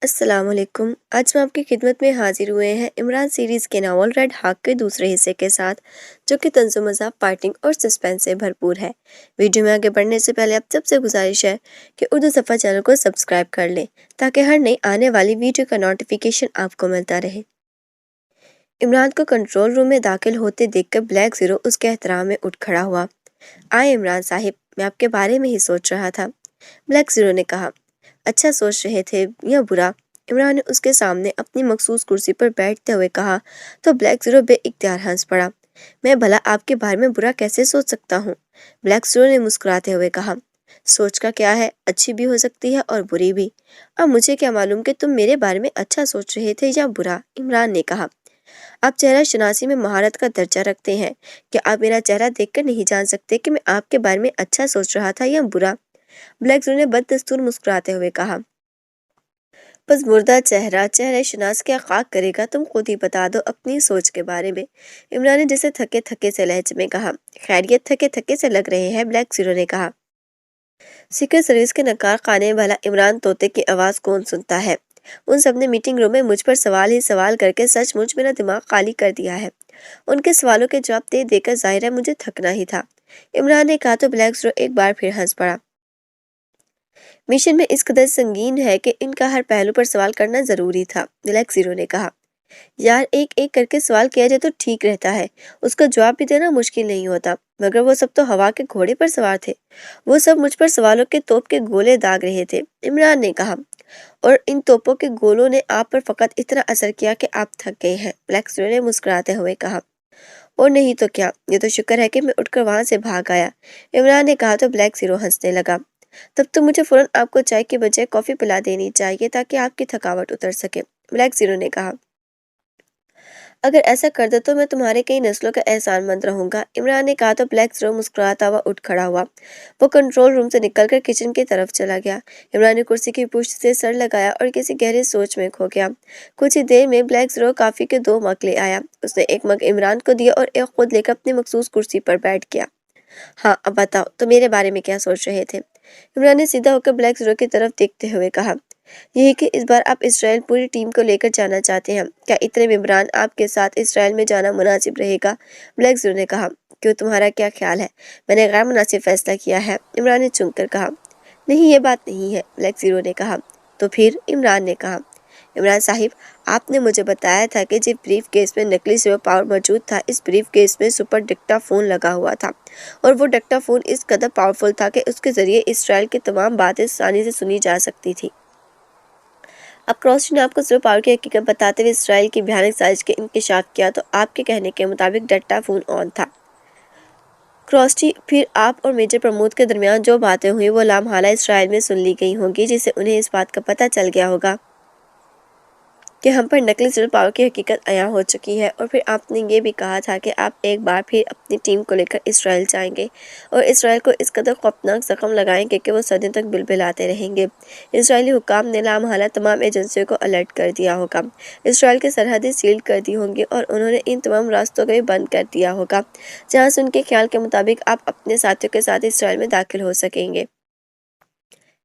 अस्सलाम वालेकुम। आज हम आपकी खिदमत में हाजिर हुए हैं इमरान सीरीज़ के नावल रेड हाक के दूसरे हिस्से के साथ, जो कि तंज़ो मज़ाक, पार्टिंग और सस्पेंस से भरपूर है। वीडियो में आगे बढ़ने से पहले आप सबसे गुजारिश है कि उर्दू सफ़ा चैनल को सब्सक्राइब कर लें, ताकि हर नई आने वाली वीडियो का नोटिफिकेशन आपको मिलता रहे। इमरान को कंट्रोल रूम में दाखिल होते देखकर ब्लैक ज़ीरो उसके एहतराम में उठ खड़ा हुआ। आए इमरान साहिब, मैं आपके बारे में ही सोच रहा था, ब्लैक ज़ीरो ने कहा। अच्छा सोच रहे थे या बुरा? इमरान ने उसके सामने अपनी मखसूस कुर्सी पर बैठते हुए कहा तो ब्लैक ज़ीरो बेइख्तियार हंस पड़ा। मैं भला आपके बारे में बुरा कैसे सोच सकता हूँ? ब्लैक ज़ीरो ने मुस्कुराते हुए कहा। सोच का क्या है, अच्छी भी हो सकती है और बुरी भी। अब मुझे क्या मालूम कि तुम मेरे बारे में अच्छा सोच रहे थे या बुरा, इमरान ने कहा। आप चेहरा शनासी में महारत का दर्जा रखते हैं। क्या आप मेरा चेहरा देखकर नहीं जान सकते कि मैं आपके बारे में अच्छा सोच रहा था या बुरा? ब्लैक ज़ीरो ने बददस्तूर मुस्कुराते हुए कहा। बस मुर्दा चेहरा चेहरे शनास क्या खाक करेगा, तुम खुद ही बता दो अपनी सोच के बारे में, इमरान ने जैसे थके थके से लहजे में कहा। खैरियत, थके थके से लग रहे हैं, ब्लैक ज़ीरो ने कहा। सीक्रेट सर्विस के नकार खाने वाला इमरान तोते की आवाज़ कौन सुनता है? उन सब ने मीटिंग रूम में मुझ पर सवाल ही सवाल करके सचमुच मेरा दिमाग खाली कर दिया है। उनके सवालों के जवाब दे देकर जाहिर है मुझे थकना ही था, इमरान ने कहा तो ब्लैक ज़ीरो एक बार फिर हंस पड़ा। मिशन में इस कदर संगीन है कि इनका हर पहलू पर सवाल करना जरूरी था, ब्लैक ज़ीरो ने कहा। यार, एक एक करके सवाल किया जाए तो ठीक रहता है, उसका जवाब भी देना मुश्किल नहीं होता, मगर वो सब तो हवा के घोड़े पर सवार थे। वो सब मुझ पर सवालों के तोप के गोले दाग रहे थे, इमरान ने कहा। और इन तोपों के गोलों ने आप पर फकत इतना असर किया कि आप थक गए हैं, ब्लैक ज़ीरो ने मुस्कुराते हुए कहा। और नहीं तो क्या, ये तो शुक्र है कि मैं उठकर वहां से भाग आया, इमरान ने कहा तो ब्लैक ज़ीरो हंसने लगा। तब तो मुझे फौरन आपको चाय के बजाय कॉफी पिला देनी चाहिए ताकि आपकी थकावट उतर सके, ब्लैक ज़ीरो ने कहा। अगर ऐसा कर दो तो मैं तुम्हारे कई नस्लों का एहसानमंद रहूंगा, इमरान ने कहा तो ब्लैक ज़ीरो मुस्कुराता हुआ उठ खड़ा हुआ। वो कंट्रोल रूम से निकलकर किचन की तरफ चला गया। इमरान ने कुर्सी की पुष्ट से सर लगाया और किसी गहरी सोच में खो गया। कुछ ही देर में ब्लैक ज़ीरो काफी के 2 मग ले आया। उसने एक मग इमरान को दिया और एक खुद लेकर अपनी मखसूस कुर्सी पर बैठ गया। हाँ, अब बताओ तो मेरे बारे में क्या सोच रहे थे, इमरान ने सीधा होकर ब्लैक ज़ीरो की तरफ देखते हुए कहा। यही कि इस बार आप इसराइल पूरी टीम को लेकर जाना चाहते हैं, क्या इतने मेंबरान आपके साथ इसराइल में जाना मुनासिब रहेगा, ब्लैक ज़ीरो ने कहा। क्यों, तुम्हारा क्या ख्याल है? मैंने गैर मुनासिब फैसला किया है, इमरान ने चुनकर कहा। नहीं, ये बात नहीं है, ब्लैक ज़ीरो ने कहा। तो फिर, इमरान ने कहा। इमरान साहिब, आपने मुझे बताया था कि जिस ब्रीफ केस में नकली सुपर पावर मौजूद था, इस ब्रीफ केस में सुपर डिक्टाफोन लगा हुआ था, और वो डिक्टाफोन इस कदर पावरफुल था कि उसके जरिए इसराइल की तमाम बातें आसानी से सुनी जा सकती थी। अब क्रॉसटी ने आपको सुपर पावर की हकीकत बताते हुए इसराइल की भयानक साजिश के इंकशाफ किया तो आपके कहने के मुताबिक डिक्टाफोन ऑन था। क्रॉसटी, फिर आप और मेजर प्रमोद के दरमियान जो बातें हुई वो लामहला इसराइल में सुन ली गई होंगी, जिससे उन्हें इस बात का पता चल गया होगा कि हम पर नकली सुपर पावर की हकीकत अया हो चुकी है। और फिर आपने ये भी कहा था कि आप एक बार फिर अपनी टीम को लेकर इसराइल जाएंगे और इसराइल को इस कदर खौफनाक जख्म लगाएंगे कि वो सदियों तक बिलबिलाते रहेंगे। इसराइली हुकाम ने लामहला तमाम एजेंसियों को अलर्ट कर दिया होगा, इसराइल की सरहदें सील कर दी होंगी और उन्होंने इन तमाम रास्तों को भी बंद कर दिया होगा जहाँ से उनके ख्याल के मुताबिक आप अपने साथियों के साथ इसराइल में दाखिल हो सकेंगे।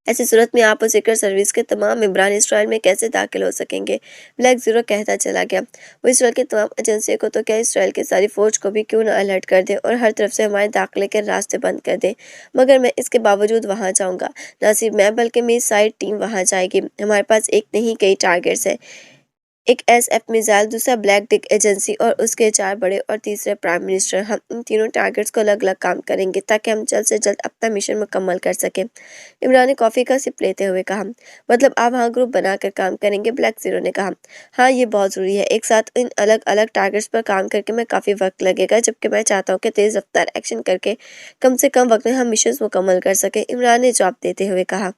ऐसी सूरत में आप और सीक्रेट सर्विस के तमाम मेंबरान इसराइल में कैसे दाखिल हो सकेंगे, ब्लैक ज़ीरो कहता चला गया। वो इसराइल की तमाम एजेंसियों को तो क्या, इसराइल की सारी फौज को भी क्यों न अलर्ट कर दे और हर तरफ से हमारे दाखिले के रास्ते बंद कर दे, मगर मैं इसके बावजूद वहाँ जाऊँगा। न सिर्फ मैं बल्कि मेरी सारी टीम वहाँ जाएगी। हमारे पास एक नहीं कई टारगेट्स है, एक SF मिसाइल, दूसरा ब्लैक डिक एजेंसी और उसके 4 बड़े और तीसरे प्राइम मिनिस्टर। हम इन तीनों टारगेट्स को अलग अलग काम करेंगे ताकि हम जल्द से जल्द अपना मिशन मुकम्मल कर सकें, इमरान ने कॉफ़ी का सिप लेते हुए कहा। मतलब आप वहाँ ग्रुप बनाकर काम करेंगे, ब्लैक ज़ीरो ने कहा। हाँ, ये बहुत ज़रूरी है, एक साथ इन अलग अलग टारगेट्स पर काम करके मैं काफ़ी वक्त लगेगा, जबकि मैं चाहता हूँ कि तेज़ रफ्तार एक्शन करके कम से कम वक्त में हम मिशन मुकम्मल कर सकें, इमरान ने जवाब देते हुए कहा।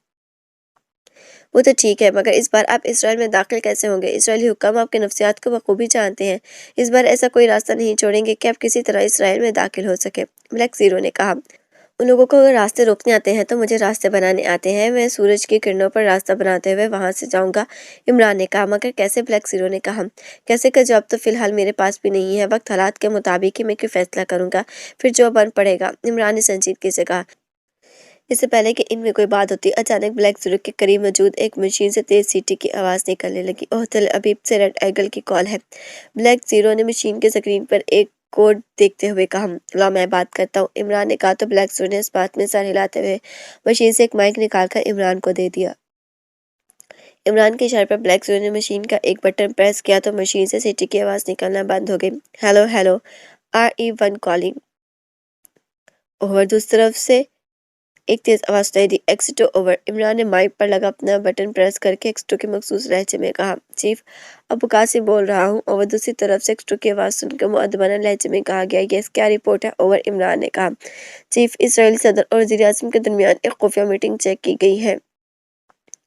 वो तो ठीक है, मगर इस बार आप इसराइल में दाखिल कैसे होंगे? इसराइली हुक्काम आपके नफ्सियात को बखूबी जानते हैं। इस बार ऐसा कोई रास्ता नहीं छोड़ेंगे कि आप किसी तरह इसराइल में दाखिल हो सके, ब्लैक ज़ीरो ने कहा। उन लोगों को अगर रास्ते रोकने आते हैं तो मुझे रास्ते बनाने आते हैं। मैं सूरज की किरणों पर रास्ता बनाते हुए वहां से जाऊंगा, इमरान ने कहा। मगर कैसे, ब्लैक ज़ीरो ने कहा। कैसे का जवाब तो फिलहाल मेरे पास भी नहीं है। वक्त हालात के मुताबिक ही मैं कोई फैसला करूंगा, फिर जो बन पड़ेगा, इमरान ने संजीदगी से कहा। اس سے پہلے کہ ان میں کوئی بات ہوتی، اچانک بلیک زیرو کے قریب موجود ایک مشین سے تیز سیٹی کی آواز نکلنے لگی۔ اوہ تل ابیب سے ریڈ ایگل کی کال ہے۔ بلیک زیرو نے مشین کے سکرین پر ایک کوڈ دیکھتے ہوئے کہا، لاؤ میں بات کرتا ہوں، عمران نے کہا تو بلیک زیرو نے اس بات میں سر ہلاتے ہوئے مشین سے ایک مائک نکال کر عمران کو دے دیا۔ عمران کے اشارے پر بلیک زیرو نے مشین کا ایک بٹن پریس کیا تو مشین سے سیٹی کی آواز نکلنا بند ہو گئی۔ Hello hello RE1 calling. Over دوسری طرف سے ایک تیز آواز سنائی دی، ایکسٹو اوور۔ عمران نے مائک پر لگا اپنا بٹن پریس کر کے ایکسٹو کے مخصوص لہجے میں کہا، چیف ابو قاسم بول رہا ہوں۔ اوور دوسری طرف سے ایکسٹو کی آواز سن کر مؤدبانہ لہجے میں کہا گیا، یس کیا رپورٹ ہے؟ اوور عمران نے کہا، چیف اسرائیلی صدر اور وزیر اعظم کے درمیان ایک خفیہ میٹنگ چیک کی گئی ہے۔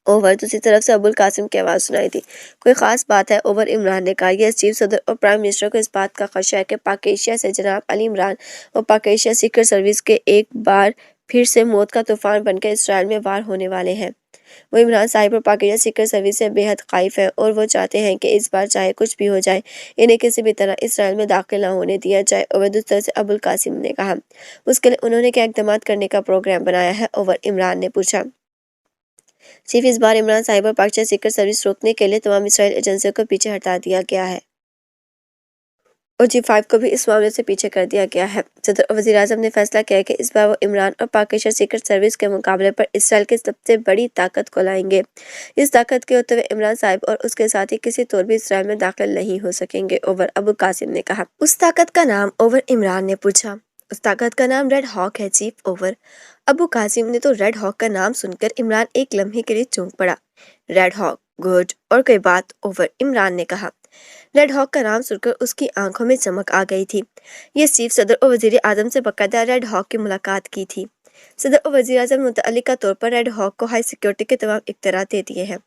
اوور دوسری طرف سے ابو القاسم کی آواز سنائی دی، کوئی خاص بات ہے؟ اوور عمران نے کہا، یس چیف صدر اور پرائم منسٹر کو اس بات کا خدشہ ہے کہ پاک ایشیا سے جناب علی عمران اور پاک ایشیا سیکرٹ سروس کے ایک بار پھر سے موت کا طوفان بن کر اسرائیل میں وار ہونے والے ہیں۔ وہ عمران صاحب اور پاک ایشیا سیکرٹ سروس سے بے حد خائف ہیں اور وہ چاہتے ہیں کہ اس بار چاہے کچھ بھی ہو جائے انہیں کسی بھی طرح اسرائیل میں داخل نہ ہونے دیا جائے۔ اوور دوسری طرف سے ابو القاسم نے کہا، اس کے لیے انہوں نے کیا اقدامات کرنے کا پروگرام بنایا ہے؟ اوور عمران نے پوچھا، چیف اس بار عمران صاحب اور پاک ایشیا سیکرٹ سروس روکنے کے لیے تمام اسرائیلی ایجنسیوں کو پیچھے ہٹا دیا گیا ہے اور G5 کو بھی اس معاملے سے پیچھے کر دیا گیا ہے۔ صدر اور وزیر اعظم نے فیصلہ کیا ہے کہ اس بار وہ عمران اور پاک ایشیا سیکرٹ سروس کے مقابلے پر اسرائیل کی سب سے بڑی طاقت کو لائیں گے۔ اس طاقت کے ہوتے ہوئے عمران صاحب اور اس کے ساتھی کسی طور بھی اسرائیل میں داخل نہیں ہو سکیں گے۔ اوور ابو قاسم نے کہا، اس طاقت کا نام؟ اوور عمران نے پوچھا، اس طاقت کا نام ریڈ ہاک ہے چیف۔ اوور ابو قاسم نے تو ریڈ ہاک کا نام سن کر عمران ایک لمحے کے لیے چونک پڑا۔ ریڈ ہاک، گڈ، اور کوئی بات؟ اوور عمران نے کہا۔ ریڈ ہاک کا نام سن کر اس کی آنکھوں میں چمک آ گئی تھی۔ یہ چیف صدر اور وزیر اعظم سے باقاعدہ ریڈ ہاک کی ملاقات کی تھی۔ صدر اور وزیر اعظم نے متعلقہ طور پر ریڈ ہاک کو ہائی سیکیورٹی کے تمام اختیارات دے دیے ہیں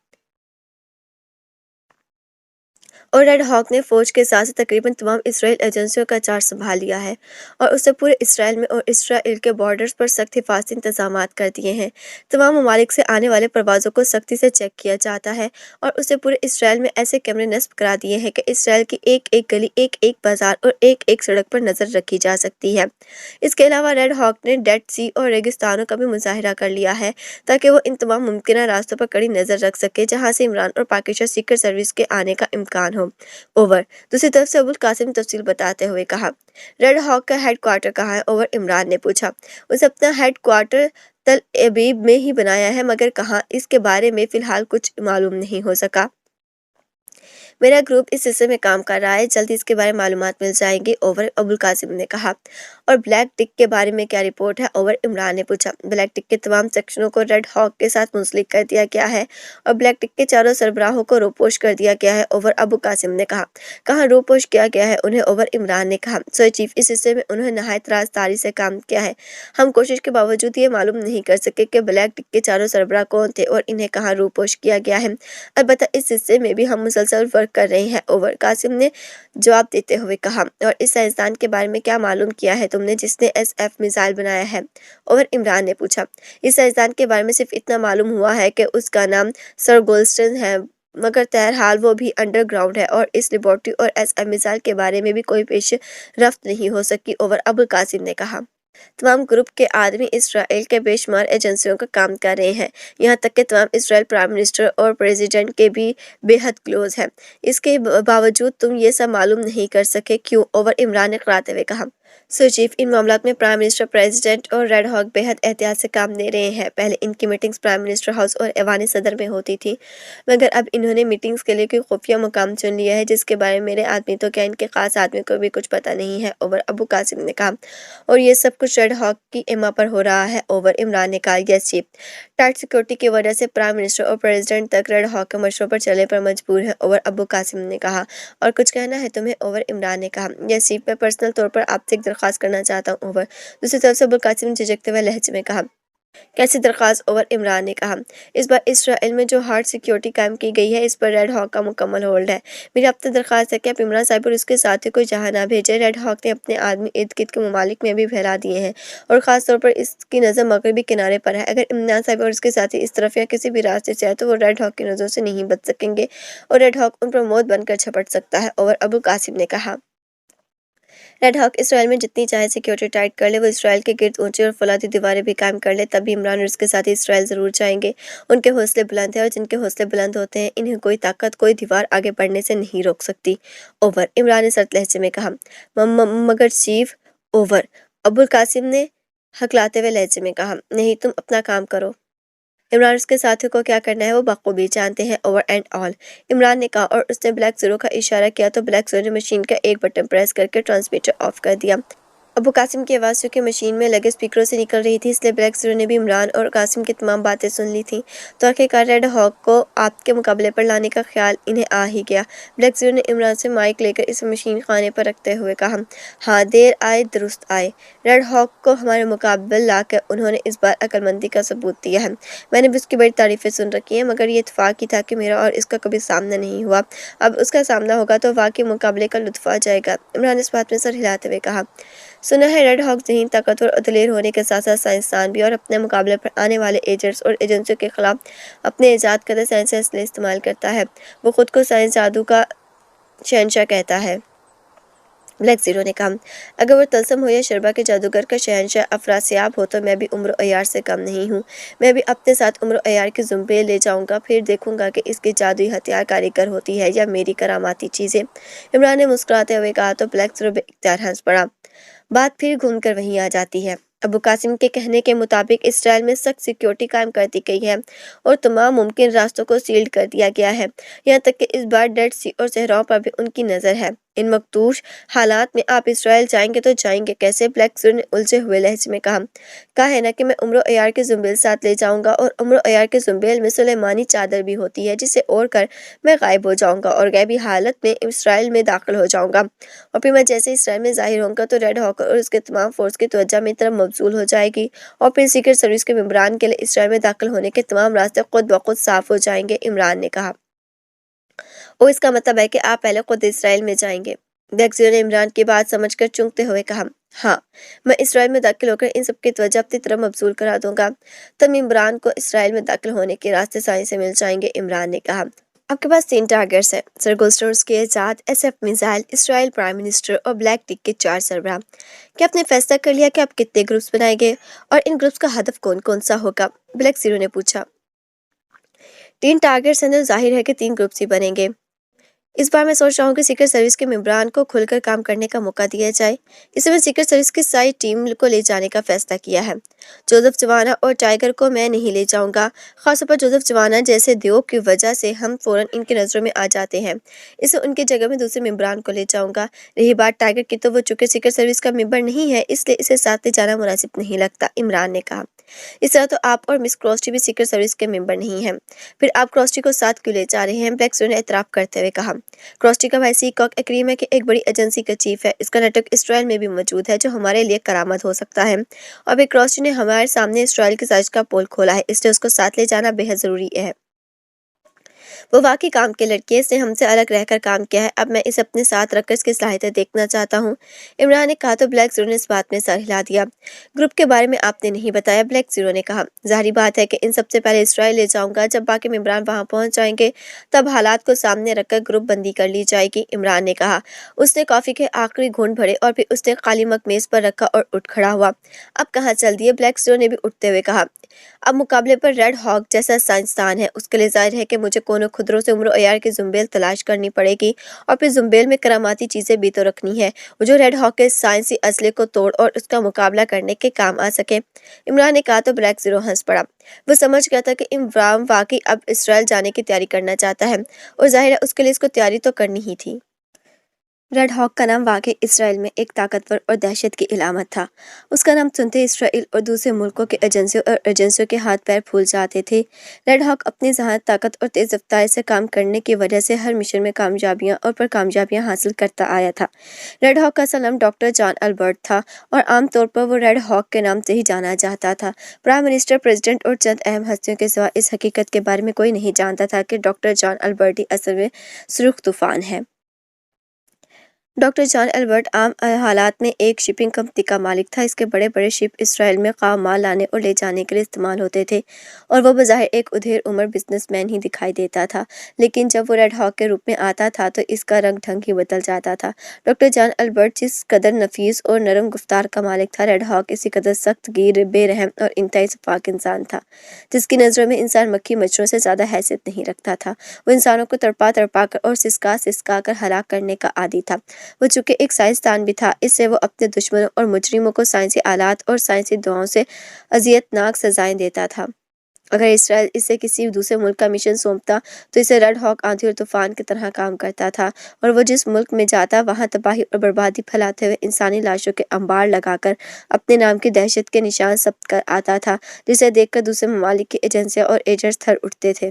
اور ریڈ ہاک نے فوج کے ساتھ تقریباً تمام اسرائیل ایجنسیوں کا چارج سنبھال لیا ہے اور اسے پورے اسرائیل میں اور اسرائیل کے بارڈرز پر سخت حفاظتی انتظامات کر دیے ہیں۔ تمام ممالک سے آنے والے پروازوں کو سختی سے چیک کیا جاتا ہے اور اسے پورے اسرائیل میں ایسے کیمرے نصب کرا دیے ہیں کہ اسرائیل کی ایک ایک گلی، ایک ایک بازار اور ایک ایک سڑک پر نظر رکھی جا سکتی ہے۔ اس کے علاوہ ریڈ ہاک نے ڈیڈ سی اور ریگستانوں کا بھی مظاہرہ کر لیا ہے تاکہ وہ ان تمام ممکنہ راستوں پر کڑی نظر رکھ سکے جہاں سے عمران اور پاک ایشیا سیکرٹ سروس کے آنے کا امکان ہو۔ اوور دوسری طرف سے ابو القاسم تفصیل بتاتے ہوئے کہا، ریڈ ہاک کا ہیڈ کوارٹر کہاں ہے؟ اوور عمران نے پوچھا، اسے اپنا ہیڈ کوارٹر تل ابیب میں ہی بنایا ہے مگر کہاں، اس کے بارے میں فی الحال کچھ معلوم نہیں ہو سکا۔ میرا گروپ اس سلسلے میں کام کر رہا ہے، جلدی اس کے بارے میں معلومات مل جائیں گی۔ اوور ابو القاسم نے کہا، اور بلیک ٹک کے بارے میں کیا رپورٹ ہے؟ اوور عمران نے پوچھا، بلیک ٹک کے تمام سیکشنوں کو ریڈ ہاک کے ساتھ منسلک کر دیا گیا ہے اور بلیک ٹک کے چاروں سربراہوں کو روپوش کر دیا گیا ہے۔ اوور ابو قاسم نے کہا، کہاں روپوش کیا گیا ہے انہیں؟ اوور عمران نے کہا، سو چیف اس سلسلے میں انہوں نے نہایت رازداری سے کام کیا ہے، ہم کوشش کے باوجود یہ معلوم نہیں کر سکے کہ بلیک ٹک کے چاروں سربراہ کون تھے اور انہیں کہاں روپوش کیا گیا ہے، البتہ اس سلسلے میں بھی ہم مسلسل ورک کر رہے ہیں۔ اوور قاسم نے جواب دیتے ہوئے کہا، اور اس سائنسدان کے بارے میں کیا معلوم کیا ہے تم نے جس نے SF میزائل بنایا ہے؟ اوور عمران نے پوچھا، اس سائنسدان کے بارے میں صرف اتنا معلوم ہوا ہے کہ اس کا نام سر گولسٹن ہے مگر تہرحال وہ بھی انڈر گراؤنڈ ہے اور اس لیبارٹری اور SF میزائل کے بارے میں بھی کوئی پیش رفت نہیں ہو سکی۔ اوور ابو القاسم نے کہا، تمام گروپ کے آدمی اسرائیل کے بے شمار ایجنسیوں کا کام کر رہے ہیں، یہاں تک کہ تمام اسرائیل پرائم منسٹر اور پریزیڈنٹ کے بھی بے حد کلوز ہیں، اس کے باوجود تم یہ سب معلوم نہیں کر سکے، کیوں؟ اوور عمران نے کراتے ہوئے کہا، سو چیف ان معاملات میں پرائم منسٹر، پریزیڈنٹ اور ریڈ ہاک بے حد احتیاط سے کام لے رہے ہیں۔ پہلے ان کی میٹنگز پرائم منسٹر ہاؤس اور ایوان صدر میں ہوتی تھی مگر اب انہوں نے میٹنگز کے لیے کوئی خفیہ مقام چن لیا ہے جس کے بارے میں میرے آدمی تو کیا ان کے خاص آدمی کو بھی کچھ پتہ نہیں ہے۔ اوور ابو قاسم نے کہا، اور یہ سب کچھ ریڈ ہاک کی اما پر ہو رہا ہے؟ اوور عمران نے کہا، یس چیف، ٹائٹ سیکیورٹی کی وجہ سے پرائم منسٹر اور پریزیڈنٹ تک ریڈ ہاک کے مشوروں پر چلنے پر مجبور ہیں۔ اوور ابو قاسم نے کہا، اور کچھ کہنا ہے تمہیں؟ اوور عمران نے کہا، یس چیف، میں پرسنل طور پر آپ سے ایک درخواست کرنا چاہتا ہوں۔ اوور دوسری طرف سے ابو القاسم نے جھجکتے ہوئے لہجے میں کہا، کیسی درخواست؟ اوور عمران نے کہا، اس بار اسرائیل میں جو ہارڈ سیکیورٹی قائم کی گئی ہے اس پر ریڈ ہاک کا مکمل ہولڈ ہے، میری آپ سے درخواست ہے کہ آپ عمران صاحب اور اس کے ساتھی کو جہاں نہ بھیجیں۔ ریڈ ہاک نے اپنے آدمی ارد گرد کے ممالک میں بھی پھیلا دیے ہیں اور خاص طور پر اس کی نظر مغربی کنارے پر ہے، اگر عمران صاحب اور اس کے ساتھی اس طرف یا کسی بھی راستے سے آئے تو وہ ریڈ ہاک کی نظروں سے نہیں بچ سکیں گے اور ریڈ ہاک ان پر موت بن کر جھپٹ سکتا ہے۔ اوور ابو القاسم نے کہا، रेड हॉक इसराइल में जितनी चाहे सिक्योरिटी टाइट कर ले, वो इसराइल के गिर्द ऊंची और फौलादी दीवारें भी कायम कर ले, तब भी इमरान और उसके साथी इसराइल ज़रूर जाएंगे। उनके हौसले बुलंद हैं और जिनके हौसले बुलंद होते हैं, इन्हें कोई ताकत, कोई दीवार आगे बढ़ने से नहीं रोक सकती। ओवर, इमरान ने सर्द लहजे में कहा। मगर चीफ, ओवर, अबुल कासिम ने हकलाते हुए लहजे में कहा। नहीं, तुम अपना काम करो। इमरान उसके साथियों को क्या करना है वो बखूबी जानते हैं। ओवर एंड ऑल, इमरान ने कहा और उसने ब्लैक जीरो का इशारा किया तो ब्लैक जीरो ने मशीन का एक बटन प्रेस करके ट्रांसमीटर ऑफ कर दिया। अबू कासिम की आवाज़ चूँकि मशीन में लगे स्पीकरों से निकल रही थी, इसलिए ब्लैक जीरो ने भी इमरान और कासिम की तमाम बातें सुन ली थीं। तो आखिरकार रेड हॉक को आपके मुकाबले पर लाने का ख्याल इन्हें आ ही गया। ब्लैक जीरो ने इमरान से माइक लेकर इसे मशीन खाने पर रखते हुए कहा, हाँ, देर आए दुरुस्त आए। रेड हॉक को हमारे मुकाबले लाकर उन्होंने इस बार अक्लमंदी का सबूत दिया है। मैंने भी उसकी बड़ी तारीफ़ें सुन रखी हैं, मगर ये इत्तेफाक ही था कि मेरा और इसका कभी सामना नहीं हुआ। अब उसका सामना होगा तो वाकई मुकाबले का लुत्फ़ आ जाएगा। इमरान इस बात में सर हिलाते हुए कहा। सुना है रेड हॉक ज़हीन, ताकतवर और दलेर होने के साथ साथ साइंसदान भी, और अपने मुकाबले पर आने वाले एजेंट्स और एजेंसियों के खिलाफ अपने ईजाद करदा साइंसी असले इस्तेमाल करता है। वो खुद को साइंस जादू का शहंशाह कहता है। ब्लैक जीरो ने कहा, अगर वो तलसम हो या शरबा के जादूगर का शहंशाह अफरासियाब हो तो मैं भी उम्र अयार से कम नहीं हूँ। मैं भी अपने साथ उम्र अयार की जुम्बे ले जाऊँगा, फिर देखूँगा कि इसकी जादुई हथियार कारीगर होती है या मेरी करामाती चीज़ें। इमरान ने मुस्कुराते हुए कहा तो ब्लैक जीरो बेइख्तियार हंस पड़ा। बात फिर घूमकर वहीं आ जाती है। अबू कासिम के कहने के मुताबिक इसराइल में सख्त सिक्योरिटी कायम कर दी गई है और तमाम मुमकिन रास्तों को सील्ड कर दिया गया है। यहाँ तक कि इस बार डेड सी और सहराओं पर भी उनकी नज़र है। इन मकदूश हालात में आप इसराइल जाएंगे तो जाएंगे कैसे? ब्लैक जीरो ने उलझे हुए लहजे में कहा है ना कि मैं उम्र अयार के जुम्बेल साथ ले जाऊंगा, और उम्र अयार के जुम्बेल में सुलेमानी चादर भी होती है जिसे ओढ़ कर मैं गायब हो जाऊंगा और गैबी हालत में इसराइल में दाखिल हो जाऊंगा, और फिर मैं जैसे इसराइल में जाहिर होऊंगा तो रेड हॉक और उसके तमाम फोर्स की तवज्जो मेरी तरफ मबजूल हो जाएगी, और फिर सीक्रेट सर्विस के मेंबरान के लिए इसराइल में दाखिल होने के तमाम रास्ते खुद ब खुद साफ हो जाएंगे। इमरान ने कहा, ओ, इसका मतलब है कि आप पहले खुद इसराइल में जाएंगे? ब्लैक जीरो ने इमरान की बात समझकर चूंकते हुए कहा, हाँ, मैं इसराइल में दाखिल होकर इन सबकी तवज्जो अपनी तरफ मबजूल करा दूंगा। तब इमरान को इसराइल में दाखिल होने के रास्ते साई से मिल जाएंगे। इमरान ने कहा, आपके पास 3 टारगेट्स हैं, सर गोल्स्टर्स के ईजाद, SF missile, Israel prime minister और ब्लैक टिक के 4 सरबराह। क्या आपने फैसला कर लिया कि आप कितने ग्रुप्स बनाएंगे और इन ग्रुप्स का हदफ कौन कौन सा होगा? ब्लैक जीरो ने पूछा। 3 टारगेट्स हैं तो जाहिर है कि 3 ग्रुप्स ही बनेंगे। इस बार मैं सोच रहा हूँ कि सीक्रेट सर्विस के मेंबरान को खुलकर काम करने का मौका दिया जाए। इसलिए मैं सीक्रेट सर्विस की सारी टीम को ले जाने का फैसला किया है। जोसेफ जवाना और टाइगर को मैं नहीं ले जाऊंगा, खासतौर पर जोसेफ जवाना जैसे द्योग की वजह से हम फौरन इनकी नज़रों में आ जाते हैं, इसलिए उनकी जगह में दूसरे मेंबरान को ले जाऊंगा। रही बात टाइगर की, तो वो चूंकि सीक्रेट सर्विस का मेंबर नहीं है, इसलिए इसे साथ ले जाना मुनासिब नहीं लगता। इमरान ने कहा, इस तरह तो आप और मिस क्रॉस्टी भी सीक्रेट सर्विस के मेंबर नहीं हैं, फिर आप क्रॉस्टी को साथ क्यों ले जा रहे हैं? ब्लैक जीरो ने एतराफ़ करते हुए कहा। क्रॉस्टी का भाई सीकॉक एक्रीम है कि एक बड़ी एजेंसी का चीफ है। इसका नेटवर्क इसराइल में भी मौजूद है, जो हमारे लिए करामत हो सकता है, और फिर क्रॉस्टी ने हमारे सामने इसराइल की साजिश का पोल खोला है, इसलिए उसको साथ ले जाना बेहद ज़रूरी है। वो वाकई काम की लड़की है, इसने हमसे अलग रहकर काम किया है। अब मैं इसे अपने साथ रखकर इसकी सलाहियतें देखना चाहता हूँ। इमरान ने कहा तो ब्लैक जीरो ने इस बात में सर हिला दिया। ग्रुप के बारे में आपने नहीं बताया, ब्लैक जीरो ने कहा। जाहिर बात है कि इन सबसे पहले इसराइल ले जाऊंगा, जब बाकी मेंबरान वहां पहुंच जाएंगे तब हालात को सामने रखकर ग्रुप बंदी कर ली जाएगी। इमरान ने कहा। उसने कॉफ़ी के आखिरी घूंट भरे और फिर उसने काली मग मेज पर रखा और उठ खड़ा हुआ। अब कहाँ चल दिए? ब्लैक जीरो ने भी उठते हुए कहा। अब मुकाबले पर रेड हॉक जैसा साइंसदान है, उसके लिए जाहिर है कि मुझे कोनों खुदरों से उम्र अयार की जुम्बेल तलाश करनी पड़ेगी, और फिर जुम्बेल में करामाती चीज़ें भी तो रखनी है, वो जो रेड हॉक के साइंसी असले को तोड़ और उसका मुकाबला करने के काम आ सके। इमरान ने कहा तो ब्लैक जीरो हंस पड़ा। वो समझ गया था कि इमरान वाकई अब इसराइल जाने की तैयारी करना चाहता है, और जाहिर है उसके लिए इसको तैयारी तो करनी ही थी। रेड हॉक का नाम वाकई इसराइल में एक ताकतवर और दहशत की इलामत था। उसका नाम सुनते इसराइल और दूसरे मुल्कों के एजेंसियों के हाथ पैर फूल जाते थे। रेड हॉक अपनी जहानत, ताकत और तेज़ रफ्तार से काम करने की वजह से हर मिशन में कामयाबियां और पर कामयाबियां हासिल करता आया था। रेड हॉक का असल नाम डॉक्टर जॉन अल्बर्ट था, और आमतौर पर वो रेड हॉक के नाम से ही जाना जाता था। प्राइम मिनिस्टर, प्रेसिडेंट और चंद अहम हस्तियों के सिवा इस हकीकत के बारे में कोई नहीं जानता था कि डॉक्टर जॉन अल्बर्ट ही असल में सुर्ख तूफान है। ڈاکٹر جان البرٹ عام حالات میں ایک شپنگ کمپنی کا مالک تھا۔ اس کے بڑے بڑے شپ اسرائیل میں خام مال لانے اور لے جانے کے لیے استعمال ہوتے تھے اور وہ بظاہر ایک ادھیر عمر بزنس مین ہی دکھائی دیتا تھا، لیکن جب وہ ریڈ ہاک کے روپ میں آتا تھا تو اس کا رنگ ڈھنگ ہی بدل جاتا تھا۔ ڈاکٹر جان البرٹ جس قدر نفیس اور نرم گفتار کا مالک تھا، ریڈ ہاک اسی قدر سخت گیر، بے رحم اور انتہائی پاک انسان تھا، جس کی نظروں میں انسان مکھی مچھروں سے زیادہ حیثیت نہیں رکھتا تھا۔ وہ انسانوں کو تڑپا تڑپا کر اور سسکا سسکا کر ہلاک کرنے کا عادی تھا۔ وہ چونکہ ایک سائنسدان بھی تھا، اس سے وہ اپنے دشمنوں اور مجرموں کو سائنسی آلات اور سائنسی دعاؤں سے اذیت ناک سزائیں دیتا تھا۔ اگر اسرائیل اسے کسی دوسرے ملک کا مشن سونپتا تو اسے ریڈ ہاک آندھی اور طوفان کی طرح کام کرتا تھا، اور وہ جس ملک میں جاتا وہاں تباہی اور بربادی پھیلاتے ہوئے انسانی لاشوں کے انبار لگا کر اپنے نام کی دہشت کے نشان ثبت کر آتا تھا، جسے دیکھ کر دوسرے ممالک کی ایجنسیاں اور ایجنٹس تھر اٹھتے تھے۔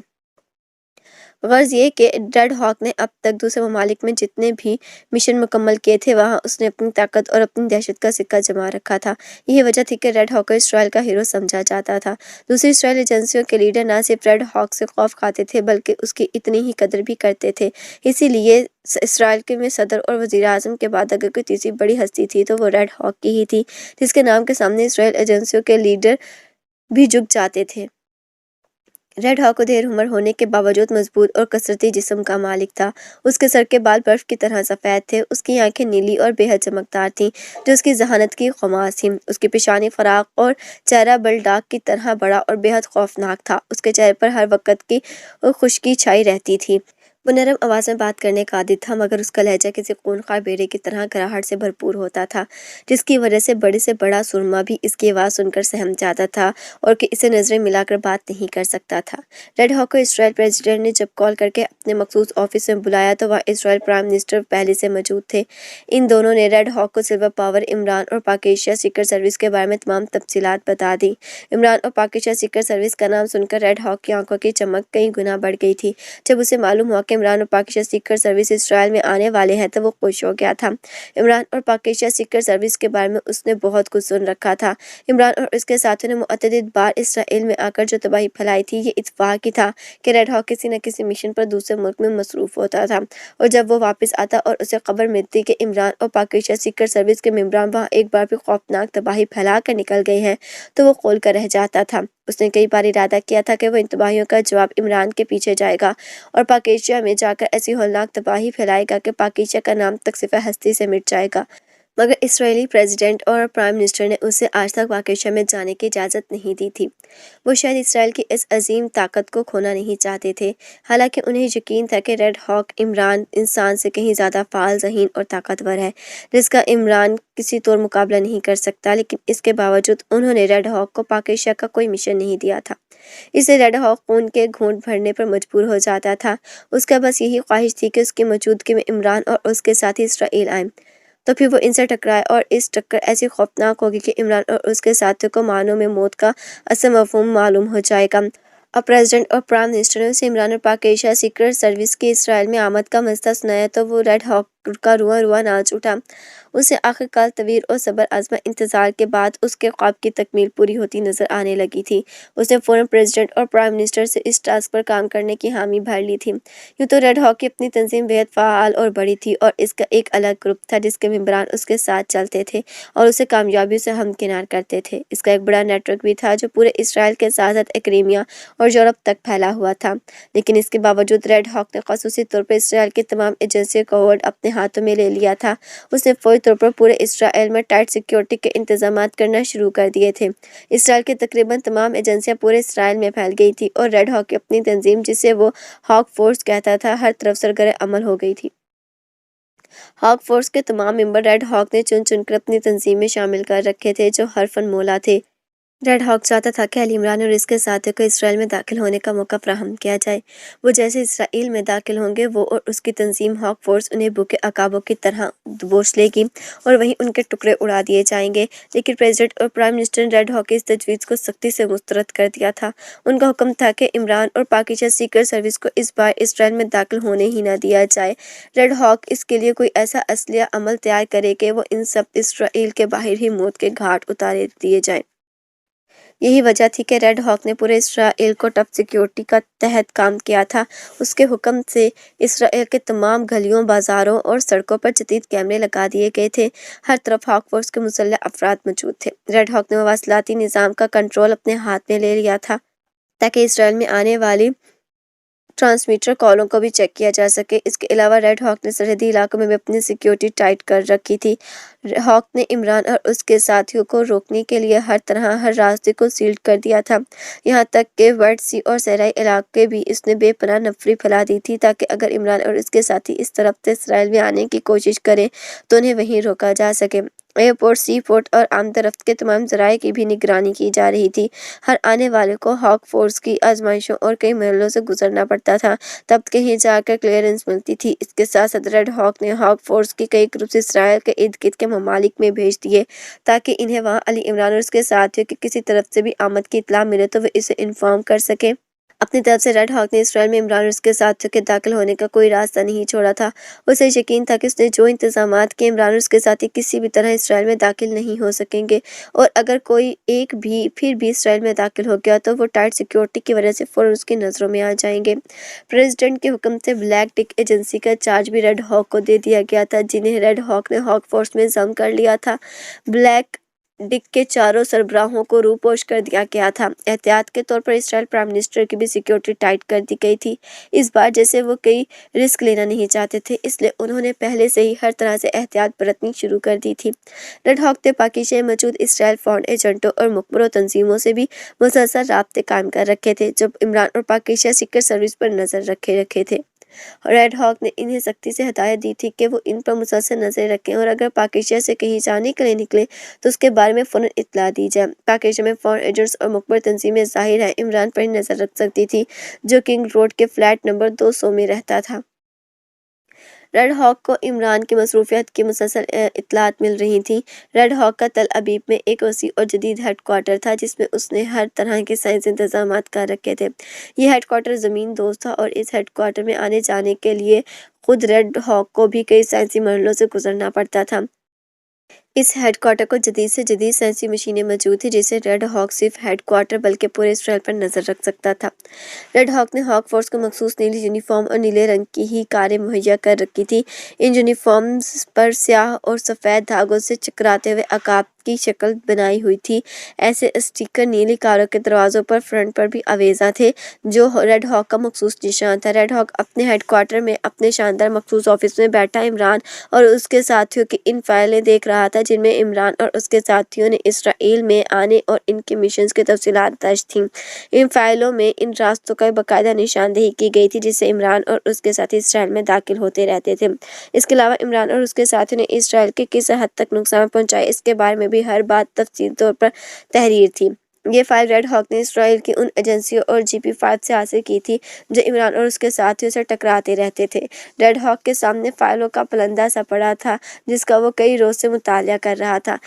غرض یہ کہ ریڈ ہاک نے اب تک دوسرے ممالک میں جتنے بھی مشن مکمل کیے تھے وہاں اس نے اپنی طاقت اور اپنی دہشت کا سکہ جما رکھا تھا۔ یہی وجہ تھی کہ ریڈ ہاک کو اسرائیل کا ہیرو سمجھا جاتا تھا۔ دوسری اسرائیلی ایجنسیوں کے لیڈر نہ صرف ریڈ ہاک سے خوف کھاتے تھے بلکہ اس کی اتنی ہی قدر بھی کرتے تھے۔ اسی لیے اسرائیل کے میں صدر اور وزیر اعظم کے بعد اگر کوئی تیسری بڑی ہستی تھی تو وہ ریڈ ہاک کی ہی تھی، جس کے نام کے سامنے اسرائیل ایجنسیوں کے لیڈر بھی جھک جاتے تھے۔ ریڈ ہاک ادھیر عمر ہونے کے باوجود مضبوط اور کثرتی جسم کا مالک تھا۔ اس کے سر کے بال برف کی طرح سفید تھے، اس کی آنکھیں نیلی اور بے حد چمکدار تھیں جو اس کی ذہانت کی خماس تھیں۔ اس کی پیشانی فراخ اور چہرہ بلڈاگ کی طرح بڑا اور بے حد خوفناک تھا۔ اس کے چہرے پر ہر وقت کی خشکی چھائی رہتی تھی۔ وہ نرم آواز میں بات کرنے کا عادی تھا، مگر اس کا لہجہ کسی خونخوار بیڑے کی طرح گراہٹ سے بھرپور ہوتا تھا، جس کی وجہ سے بڑے سے بڑا سرما بھی اس کی آواز سن کر سہم جاتا تھا اور کہ اسے نظریں ملا کر بات نہیں کر سکتا تھا۔ ریڈ ہاک کو اسرائیل پریزیڈنٹ نے جب کال کر کے اپنے مخصوص آفس میں بلایا تو وہاں اسرائیل پرائم منسٹر پہلے سے موجود تھے۔ ان دونوں نے ریڈ ہاک کو سلور پاور، عمران اور پاک ایشیا سیکرٹ سروس کے بارے میں تمام تفصیلات بتا دیں۔ عمران اور پاک ایشیا سیکرٹ سروس کا نام سن کر ریڈ ہاک کی آنکھوں کی چمک کئی گنا بڑھ گئی تھی۔ جب اسے معلوم ہوا کہ عمران اور پاک ایشیا سیکرٹ سروس اسرائیل میں آنے والے ہیں تو وہ خوش ہو گیا تھا۔ عمران اور پاک ایشیا سیکرٹ سروس کے بارے میں اس نے بہت کچھ سن رکھا تھا۔ عمران اور اس کے ساتھیوں نے متعدد بار اسرائیل میں آ کر جو تباہی پھیلائی تھی، یہ اتفاق ہی تھا کہ ریڈ ہاک کسی نہ کسی مشن پر دوسرے ملک میں مصروف ہوتا تھا، اور جب وہ واپس آتا اور اسے خبر ملتی کہ عمران اور پاک ایشیا سیکرٹ سروس کے ممبران وہاں ایک بار پھر خوفناک تباہی پھیلا کر نکل گئے ہیں تو وہ کھول کر رہ جاتا تھا۔ اس نے کئی بار ارادہ کیا تھا کہ وہ ان تباہیوں کا جواب عمران کے پیچھے جائے گا اور پاک ایشیا میں جا کر ایسی ہولناک تباہی پھیلائے گا کہ پاک ایشیا کا نام تک صفحہ ہستی سے مٹ جائے گا، مگر اسرائیلی پریزیڈنٹ اور پرائم منسٹر نے اسے آج تک پاک ایشیا میں جانے کی اجازت نہیں دی تھی۔ وہ شاید اسرائیل کی اس عظیم طاقت کو کھونا نہیں چاہتے تھے، حالانکہ انہیں یقین تھا کہ ریڈ ہاک عمران انسان سے کہیں زیادہ فعال، ذہین اور طاقتور ہے، جس کا عمران کسی طور مقابلہ نہیں کر سکتا، لیکن اس کے باوجود انہوں نے ریڈ ہاک کو پاک ایشیا کا کوئی مشن نہیں دیا تھا۔ اس سے ریڈ ہاک خون کے گھونٹ بھرنے پر مجبور ہو جاتا تھا۔ اس کا بس یہی خواہش تھی کہ اس کی موجودگی میں عمران اور اس کے ساتھی اسرائیل آئیں، تو پھر وہ ان سے ٹکرائے، اور اس ٹکر ایسی خوفناک ہوگی کہ عمران اور اس کے ساتھیوں کو معنوں میں موت کا اصل مفہوم معلوم ہو جائے گا۔ اب پریزیڈنٹ اور پرائم منسٹر نے اسے عمران اور پاک ایشیا سیکرٹ سروس کی اسرائیل میں آمد کا مزدہ سنایا تو وہ ریڈ ہاک کا رواں رواں ناچ اٹھا۔ اسے آخرکار طویل اور صبر آزما انتظار کے بعد اس کے خواب کی تکمیل پوری ہوتی نظر آنے لگی تھی۔ اس نے فوراً پریزیڈنٹ اور پرائم منسٹر سے اس ٹاسک پر کام کرنے کی حامی بھر لی تھی۔ یوں تو ریڈ ہاک کی اپنی تنظیم بےحد فعال اور بڑی تھی، اور اس کا ایک الگ گروپ تھا جس کے ممبران اس کے ساتھ چلتے تھے اور اسے کامیابیوں سے ہمکنار کرتے تھے۔ اس کا ایک بڑا نیٹ ورک بھی تھا جو پورے اسرائیل کے ساتھ ساتھ ایکڈیمیا اور یورپ تک پھیلا ہوا تھا، لیکن اس کے باوجود ریڈ ہاک نے خصوصی طور پر اسرائیل کی تمام ایجنسیوں کا ہولڈ اپنے ہاتھوں میں لے لیا تھا۔ اس نے فوری طور پر پورے اسرائیل میں ٹائٹ سیکیورٹی کے انتظامات کرنا شروع کر دیے تھے۔ اسرائیل کی تقریباً تمام ایجنسیاں پورے اسرائیل میں پھیل گئی تھیں، اور ریڈ ہاک کی اپنی تنظیم جسے وہ ہاک فورس کہتا تھا ہر طرف سرگرم عمل ہو گئی تھی۔ ہاک فورس کے تمام ممبر ریڈ ہاک نے چن چن کر اپنی تنظیم میں شامل کر رکھے تھے جو حرفاً مولا تھے۔ ریڈ ہاک چاہتا تھا کہ علی عمران اور اس کے ساتھیوں کو اسرائیل میں داخل ہونے کا موقع فراہم کیا جائے۔ وہ جیسے اسرائیل میں داخل ہوں گے وہ اور اس کی تنظیم ہاک فورس انہیں بھوکے عقابوں کی طرح دبوچ لے گی اور وہیں ان کے ٹکڑے اڑا دیے جائیں گے، لیکن پریزیڈنٹ اور پرائم منسٹر نے ریڈ ہاک کی اس تجویز کو سختی سے مسترد کر دیا تھا۔ ان کا حکم تھا کہ عمران اور پاک ایشیا سیکرٹ سروس کو اس بار اسرائیل میں داخل ہونے ہی نہ دیا جائے۔ ریڈ ہاک اس کے لیے کوئی ایسا اسلحہ عمل تیار کرے کہ وہ ان سب اسرائیل کے باہر ہی موت کے گھاٹ اتار دیے جائیں۔ यही वजह थी कि रेड हॉक ने पूरे इसराइल को टॉप सिक्योरिटी का तहत काम किया था। उसके हुक्म से इसराइल के तमाम गलियों, बाजारों और सड़कों पर जदीद कैमरे लगा दिए गए थे। हर तरफ हॉक फोर्स के मुसल्लह अफराद मौजूद थे। रेड हॉक ने मवासलाती निज़ाम का कंट्रोल अपने हाथ में ले लिया था ताकि इसराइल में आने वाली ट्रांसमीटर कॉलों को भी चेक किया जा सके। इसके अलावा रेड हॉक ने सरहदी इलाकों में भी अपनी सिक्योरिटी टाइट कर रखी थी। हॉक ने इमरान और उसके साथियों को रोकने के लिए हर रास्ते को सील कर दिया था। यहाँ तक कि रेड सी और सहराई इलाके भी इसने बेपनाह नफरी फैला दी थी ताकि अगर इमरान और उसके साथी इस तरफ से इसराइल में आने की कोशिश करें तो उन्हें वहीं रोका जा सके। एयरपोर्ट, सी पोर्ट और आमद रफ्त के तमाम ज़राए की भी निगरानी की जा रही थी। हर आने वाले को हॉक फोर्स की आजमाइशों और कई महलों से गुजरना पड़ता था, तब कहीं जाकर क्लियरेंस मिलती थी। इसके साथ साथ रेड हॉक ने हॉक फोर्स की कई ग्रुप्स इसराइल के इर्द गिर्द के ममालिक में भेज दिए ताकि इन्हें वहाँ अली इमरान और उसके साथियों की किसी तरफ से भी आमद की इत्तला मिले तो वे इसे इन्फॉर्म कर सके। अपनी तरफ से रेड हॉक ने इसराइल में इमरान और उसके साथियों के दाखिल होने का कोई रास्ता नहीं छोड़ा था। उसे यकीन था कि उसने जो इंतजामात किए, इमरान और उसके साथी किसी भी तरह इसराइल में दाखिल नहीं हो सकेंगे और अगर कोई एक भी फिर भी इसराइल में दाखिल हो गया तो वो टाइट सिक्योरिटी की वजह से फौरन उसकी नज़रों में आ जाएंगे। प्रेसिडेंट के हुक्म से ब्लैक टिक एजेंसी का चार्ज भी रेड हॉक को दे दिया गया था, जिन्हें रेड हॉक ने हॉक फोर्स में जम कर लिया था। ब्लैक डिक के चारों सरबराहों को रूपोश कर दिया गया था। एहतियात के तौर पर इसराइल प्राइम मिनिस्टर की भी सिक्योरिटी टाइट कर दी गई थी। इस बार जैसे वो कई रिस्क लेना नहीं चाहते थे, इसलिए उन्होंने पहले से ही हर तरह से एहतियात बरतनी शुरू कर दी थी। रेड हॉक ने पाकिस्तान में मौजूद इसराइल फॉरेन एजेंटों और मुखबरों तंजीमों से भी मुसलसल राब्ते कायम कर रखे थे, जब इमरान और पाकिस्तान सीक्रेट सर्विस पर नजर रखे थे। रेड हॉक ने इन्हें सख्ती से हदायत दी थी कि वो इन पर मुसलसल नजर रखें और अगर पाकिस्तान से कहीं जाने के लिए निकले तो उसके बारे में फौरन इत्तला दी जाए। पाकिस्तान में फॉरेन एजेंट्स और मुखबर तंजीमें ज़ाहिर है इमरान पर ही नजर रख सकती थी, जो किंग रोड के फ्लैट नंबर 200 में रहता था। रेड हॉक को इमरान की मसरूफियत की मुसलसल इत्तलात मिल रही थी। रेड हॉक का तल अबीब में एक वसी और जदीद हेडक्वार्टर था, जिसमें उसने हर तरह के साइंस इंतजामात कर रखे थे। यह हेडक्वार्टर ज़मीन दोस्त था और इस हेडक्वार्टर में आने जाने के लिए खुद रेड हॉक को भी कई साइंसी मरहलों से गुजरना पड़ता था। इस हेडक्वार्टर को जदीद से जदीद साइंसी मशीनें मौजूद थी, जिससे रेड हॉक सिर्फ हेडक्वार्टर बल्कि पूरे इसराइल पर नजर रख सकता था। रेड हॉक ने हॉक फोर्स को मखसूस नीली यूनिफॉर्म और नीले रंग की ही कारें मुहैया कर रखी थी। इन यूनिफॉर्म्स पर स्याह और सफ़ेद धागों से चकराते हुए अकाब की शक्ल बनाई हुई थी। ऐसे स्टिकर नीली कारों के दरवाजों पर फ्रंट पर भी आवेजा थे, जो रेड हॉक का मखसूस निशान था। रेड हॉक अपने हेडक्वार्टर में अपने शानदार मखसूस ऑफिस में बैठा इमरान और उसके साथियों की इन फाइलें देख रहा था, जिनमें इमरान और उसके साथियों ने इसराइल में आने और इनके मिशंस की तफसीलात दर्ज थीं। इन फाइलों में इन रास्तों का बाकायदा निशानदेही की गई थी, जिससे इमरान और उसके साथी इसराइल में दाखिल होते रहते थे। इसके अलावा इमरान और उसके साथियों ने इसराइल के किस हद तक नुकसान पहुंचाए, इसके बारे में भी हर बात तफसीली तौर पर तहरीर थी। ये फाइल रेड हॉक ने इसराइल की उन एजेंसियों और GP5 से हासिल की थी जो इमरान और उसके साथियों से टकराते रहते थे। रेड हॉक के सामने फाइलों का पलंदा सा पड़ा था, जिसका वो कई रोज से मुतालिया कर रहा था।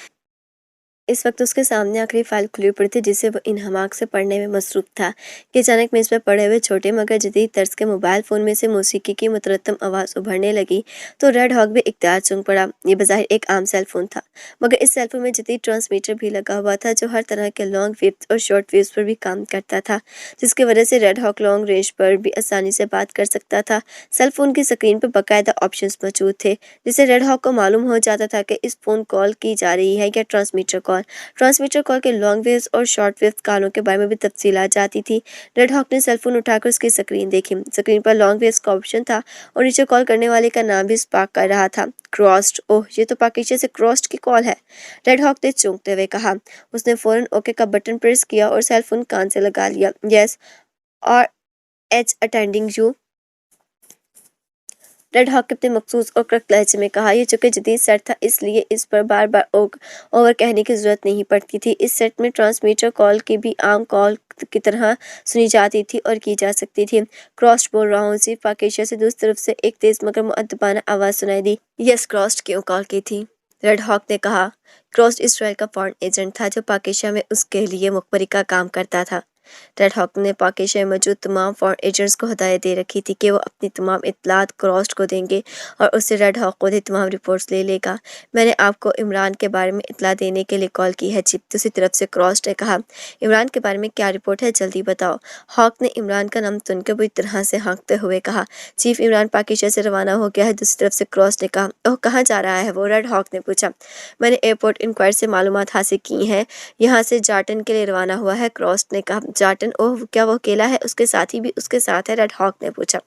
इस वक्त उसके सामने आखिरी फाइल खुली पड़ी थी, जिसे वो इन हमाक से पढ़ने में मसरूफ था कि अचानक मेज़ पर पड़े हुए छोटे मगर जदीद तर्ज के मोबाइल फ़ोन में से मौसीकी की मुतरत्तम आवाज़ उभरने लगी तो रेड हॉक भी इख्तियार चूक पड़ा। ये बज़ाहिर एक आम सेल फ़ोन था, मगर इस सेल फ़ोन में जदीद ट्रांसमीटर भी लगा हुआ था, जो हर तरह के लॉन्ग वेव्स और शॉर्ट वेव्स पर भी काम करता था, जिसकी वजह से रेड हॉक लॉन्ग रेंज पर भी आसानी से बात कर सकता था। सेल फ़ोन की स्क्रीन पर बाकायदा ऑप्शंस मौजूद थे, जिससे रेड हॉक को मालूम हो जाता था कि इस फ़ोन कॉल की जा रही है या ट्रांसमीटर कॉल। ट्रांसमीटर कॉल के लॉन्ग वेव्स और शॉर्ट वेव्स कॉलों के बारे में भी तफसील आ जाती थी। रेड हॉक ने सेल फोन उठाकर उसकी स्क्रीन देखी। स्क्रीन पर लॉन्ग वेव्स का ऑप्शन था और नीचे कॉल करने वाले का नाम भी स्पार्क कर रहा था, क्रॉस्ड। ओह, ये तो पाकिस्तान से क्रॉस्ड की कॉल है, रेड हॉक ने चौंकते हुए कहा। उसने फौरन ओके का बटन प्रेस किया और सेल फोन कान से लगा लिया। यस और एच अटेंडिंग यू, रेड हॉक अपने मखसूस और कड़क लहजे में कहा। यह चूंकि जदीद सेट था, इसलिए इस पर बार बार ओवर कहने की जरूरत नहीं पड़ती थी। इस सेट में ट्रांसमीटर कॉल की भी आम कॉल की तरह सुनी जाती थी और की जा सकती थी। क्रॉस्ड बोल रहा हूँ, सिर्फ पाकिस्तान से दूसरी तरफ से एक तेज मगर मुअद्दबाना आवाज़ सुनाई दी। यस, क्रॉस्ड क्यों कॉल की थी, रेड हॉक ने कहा। क्रॉस्ड इसराइल का फॉरेन एजेंट था जो पाकिस्तान में उसके लिए मुखबरी का काम करता था। रेड हॉक ने पाकिस्तान में मौजूद तमाम फॉरेन एजेंट्स को हदायत दे रखी थी कि वो अपनी तमाम इत्तलात क्रॉस्ट को देंगे और उससे रेड हॉक खुद ही तमाम रिपोर्ट्स ले लेगा। मैंने आपको इमरान के बारे में इत्तला देने के लिए कॉल की है चीफ, दूसरी तरफ से क्रॉस्ट ने कहा। इमरान के बारे में क्या रिपोर्ट है, जल्दी बताओ। हॉक ने इमरान का नाम सुनकर बुरी तरह से हाँकते हुए कहा। चीफ, इमरान पाकिस्तान से रवाना हो गया है। दूसरी तरफ से क्रॉस ने कहा। ओह, कहाँ जा रहा है वो, रेड हॉक ने पूछा। मैंने एयरपोर्ट इंक्वायरी से मालूमात हासिल की हैं, यहाँ से जार्टन के लिए रवाना हुआ है, क्रॉस ने कहा। जार्टन? ओह, क्या वो अकेला है? उसके साथी भी उसके साथ है, रेड हॉक ने पूछा।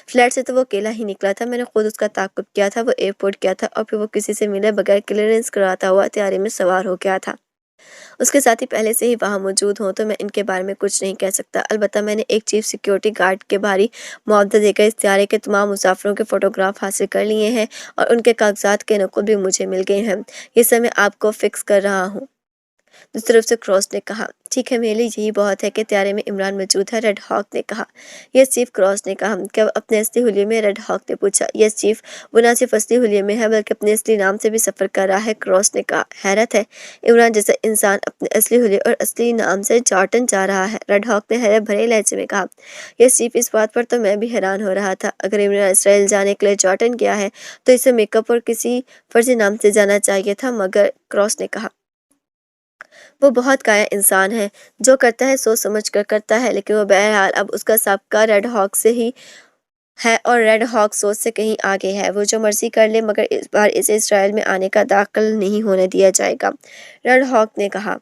फ्लैट से तो वो अकेला ही निकला था, मैंने खुद उसका ताक़ुब किया था। वो एयरपोर्ट गया था और फिर वो किसी से मिले बगैर क्लियरेंस कराता हुआ तैयारी में सवार हो गया था। उसके साथी पहले से ही वहाँ मौजूद हों तो मैं इनके बारे में कुछ नहीं कह सकता। अलबत्ता मैंने एक चीफ सिक्योरिटी गार्ड के भारी मुआवजा देकर इस तैयारी के तमाम मुसाफिरों के फ़ोटोग्राफ हासिल कर लिए हैं और उनके कागजात के नकुल भी मुझे मिल गए हैं। ये सब मैं आपको फिक्स कर रहा हूँ। दूसरी तरफ से क्रॉस ने कहा। ठीक है, मेरे लिए यही बहुत है कि त्यारे में इमरान मौजूद है, रेड हॉक ने कहा। यस चीफ, क्रॉस ने कहा। क्या वो अपने असली हुलिये में, रेड हॉक ने पूछा। यस चीफ, वो न सिर्फ असली हुलिये में है बल्कि अपने असली नाम से भी सफ़र कर रहा है, क्रॉस ने कहा। हैरत है, इमरान जैसा इंसान अपने असली हुलिये और असली नाम से जार्टन जा रहा है, रेड हॉक ने हैरत भरे लहजे में कहा। यस चीफ, इस बात पर तो मैं भी हैरान हो रहा था। अगर इमरान इसराइल जाने के लिए जार्टन गया है तो इसे मेकअप और किसी फर्जी नाम से जाना चाहिए था, मगर, क्रॉस ने कहा। वो बहुत काया इंसान है, जो करता है सोच समझ कर करता है, लेकिन वो बहरहाल अब उसका सबका रेड हॉक से ही है और रेड हॉक सोच से कहीं आगे है। वो जो मर्जी कर ले, मगर इस बार इसे इसराइल में आने का दाखिल नहीं होने दिया जाएगा, रेड हॉक ने कहा।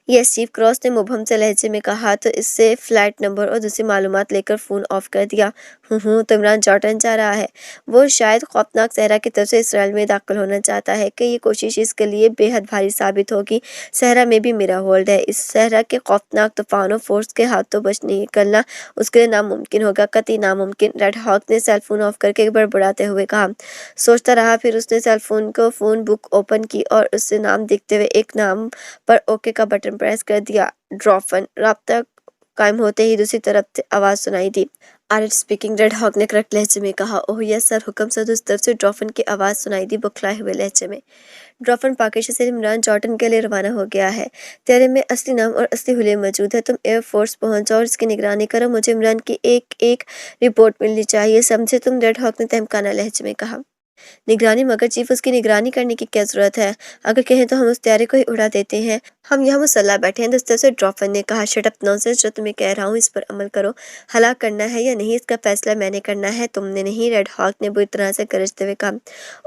यस चीफ, क्रॉस ने मुबहम से लहजे में कहा तो इससे फ्लाइट नंबर और दूसरी मालूमात लेकर फ़ोन ऑफ कर दिया। तो इमरान जार्टन जा रहा है। वो शायद खौफनाक सहरा की तरफ से इसराइल में दाखिल होना चाहता है कि ये कोशिश इसके लिए बेहद भारी साबित होगी। सहरा में भी मेरा होल्ड है। इस सहरा के खौफनाक तूफानों फोर्स के हाथों बच निकलना उसके लिए नामुमकिन होगा, कतई नामुमकिन, रेड हॉक ने सेल फोन ऑफ करके बड़बड़ाते हुए कहा। सोचता रहा, फिर उसने सेल फोन को फ़ोन बुक ओपन की और उससे नाम देखते हुए एक नाम पर ओके का बटन प्रेस कर दिया। ड्रॉफन। राब्ता कायम होते ही दूसरी तरफ से आवाज़ सुनाई दी। आरएच स्पीकिंग, रेड हॉक ने करक लहजे में कहा। ओह यस सर, हुक्म सर। दूसरी तरफ से ड्रॉफन की आवाज़ सुनाई दी बौखलाए हुए लहजे में। ड्रॉफन, पाकिस्तान से इमरान जार्टन के लिए रवाना हो गया है। तेरे में असली नाम और असली हुलिये मौजूद है। तुम एयरफोर्स पहुंच जाओ और इसकी निगरानी करो। मुझे इमरान की एक एक रिपोर्ट मिलनी चाहिए, समझे तुम, रेड हॉक ने तहमकाना लहजे में कहा। निगरानी? मगर चीफ, उसकी निगरानी करने की क्या जरूरत है? अगर कहें तो हम उस तैयारी को ही उड़ा देते हैं। हम यहाँ मुसल्ला बैठे हैं। दोस्तों से ड्रॉफन ने कहा। शट अप, नॉनसेंस, जो तुम्हें कह रहा हूँ इस पर अमल करो। हलाक करना है या नहीं, इसका फैसला मैंने करना है, तुमने नहीं, रेड हॉक ने बुरी तरह से गरजते हुए कहा।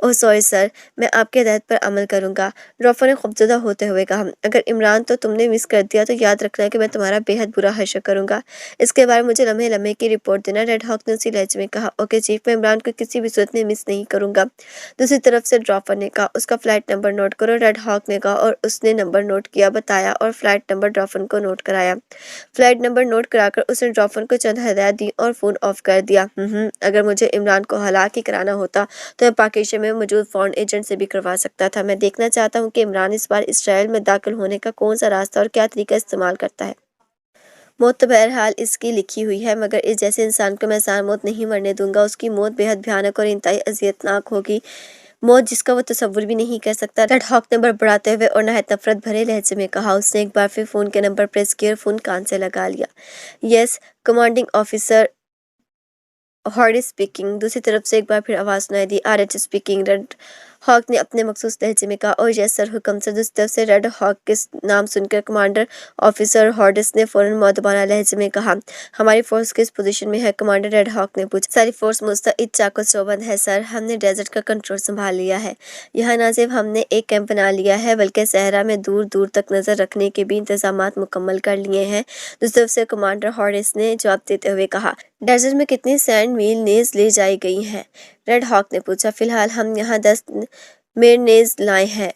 ओह सॉरी सर, मैं आपके हिदायत पर अमल करूंगा, ड्रॉफन ने खौफजदा होते हुए कहा। अगर इमरान तो तुमने मिस कर दिया तो याद रखना कि मैं तुम्हारा बेहद बुरा हश्र करूंगा। इसके बारे में मुझे लम्हे लम्हे की रिपोर्ट देना, रेड हॉक ने उसी लहजे में कहा। ओके चीफ, मैं इमरान को किसी भी सूरत में मिस नहीं करूंगा। दूसरी तरफ से ड्रॉफर ने कहा। उसका फ्लाइट नंबर नोट करो, रेड हॉक ने कहा और उसने नंबर नोट किया, बताया और फ्लाइट नंबर ड्रॉफर को नोट कराया। फ्लाइट नंबर नोट कराकर उसने ड्रॉफर को चंद हदायत दी और फ़ोन ऑफ कर दिया। अगर मुझे इमरान को हलाक ही कराना होता तो मैं पाकिस्तान में मौजूद फॉरेन एजेंट से भी करवा सकता था। मैं देखना चाहता हूँ कि इमरान इस बार इसराइल में दाखिल होने का कौन सा रास्ता और क्या तरीका इस्तेमाल करता है। मौत तो बहरहाल इसकी लिखी हुई है, मगर इस जैसे इंसान को मैं आसान मौत नहीं मरने दूंगा। उसकी मौत बेहद भयानक और इंतहाई अजियतनाक होगी, मौत जिसका वो तसव्वुर भी नहीं कर सकता, रेड हॉक ने बड़बड़ाते हुए और नहायत नफरत भरे लहजे में कहा। उसने एक बार फिर फ़ोन के नंबर प्रेस किया और फ़ोन कान से लगा लिया। Yes commanding officer Hordis speaking. दूसरी तरफ से एक बार फिर आवाज़ सुनाई दी। आरएच स्पीकिंग, रेड हॉक ने अपने मखसूस लहजे में कहा। और यस सर, हुक्म सर। दूसरी तरफ से रेड हॉक के नाम सुनकर कमांडर ऑफिसर हॉर्डिस ने फ़ौरन मुअद्दबाना लहजे में कहा। हमारी फोर्स किस पोजीशन में है, कमांडर, रेड हॉक ने पूछा। सारी फोर्स मुस्तैद चाको चौबंद है सर, हमने डेजर्ट का कंट्रोल संभाल लिया है। यहाँ न सिर्फ हमने एक कैंप बना लिया है बल्कि सहरा में दूर दूर तक नज़र रखने के भी इंतजामात मुकम्मल कर लिए हैं, दूसरी तरफ से कमांडर हॉर्डिस ने जवाब देते हुए कहा। डेजर्ट में कितनी सैंड मील नेज ले जाई गई हैं, रेड हॉक ने पूछा। फिलहाल हम यहाँ 10 मेरनेज लाए हैं,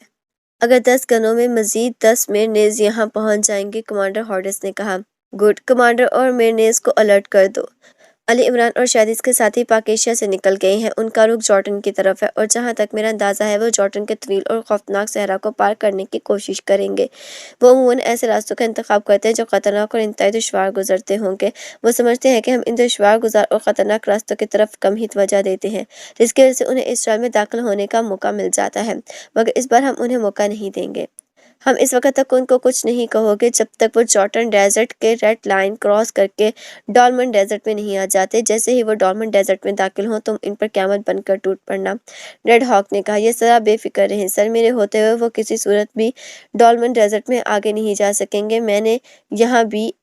अगर 10 गनों में मजीद 10 मेरनेज यहाँ पहुँच जाएंगे, कमांडर हॉर्डिस ने कहा। गुड कमांडर, और मेरनेज को अलर्ट कर दो। अली इमरान और शाहिद के साथी पाकिस्तान से निकल गए हैं। उनका रुख जॉर्डन की तरफ है और जहाँ तक मेरा अंदाज़ा है वो जॉर्डन के तवील और खौफनाक सहरा को पार करने की कोशिश करेंगे। वो अमूमन ऐसे रास्तों का इंतखाब करते हैं जो ख़तरनाक और इंतहाई दुश्वार गुजरते होंगे। वो समझते हैं कि हम इन दुश्वार गुजार और ख़तरनाक रास्तों की तरफ कम ही तवज्जो देते हैं, जिसकी वजह से उन्हें इसराइल में दाखिल होने का मौका मिल जाता है, मगर इस बार हम उन्हें मौका नहीं देंगे। हम इस वक्त तक उनको कुछ नहीं कहोगे जब तक वो जॉर्डन डेजर्ट के रेड लाइन क्रॉस करके डॉलमन डेजर्ट में नहीं आ जाते। जैसे ही वो डॉलमन डेजर्ट में दाखिल हों तुम इन पर क़यामत बनकर टूट पड़ना। रेड हॉक ने कहा, यह सर बेफिक्र रहें सर, मेरे होते हुए वो किसी सूरत भी डॉलमन डेजर्ट में आगे नहीं जा सकेंगे। मैंने यहाँ भी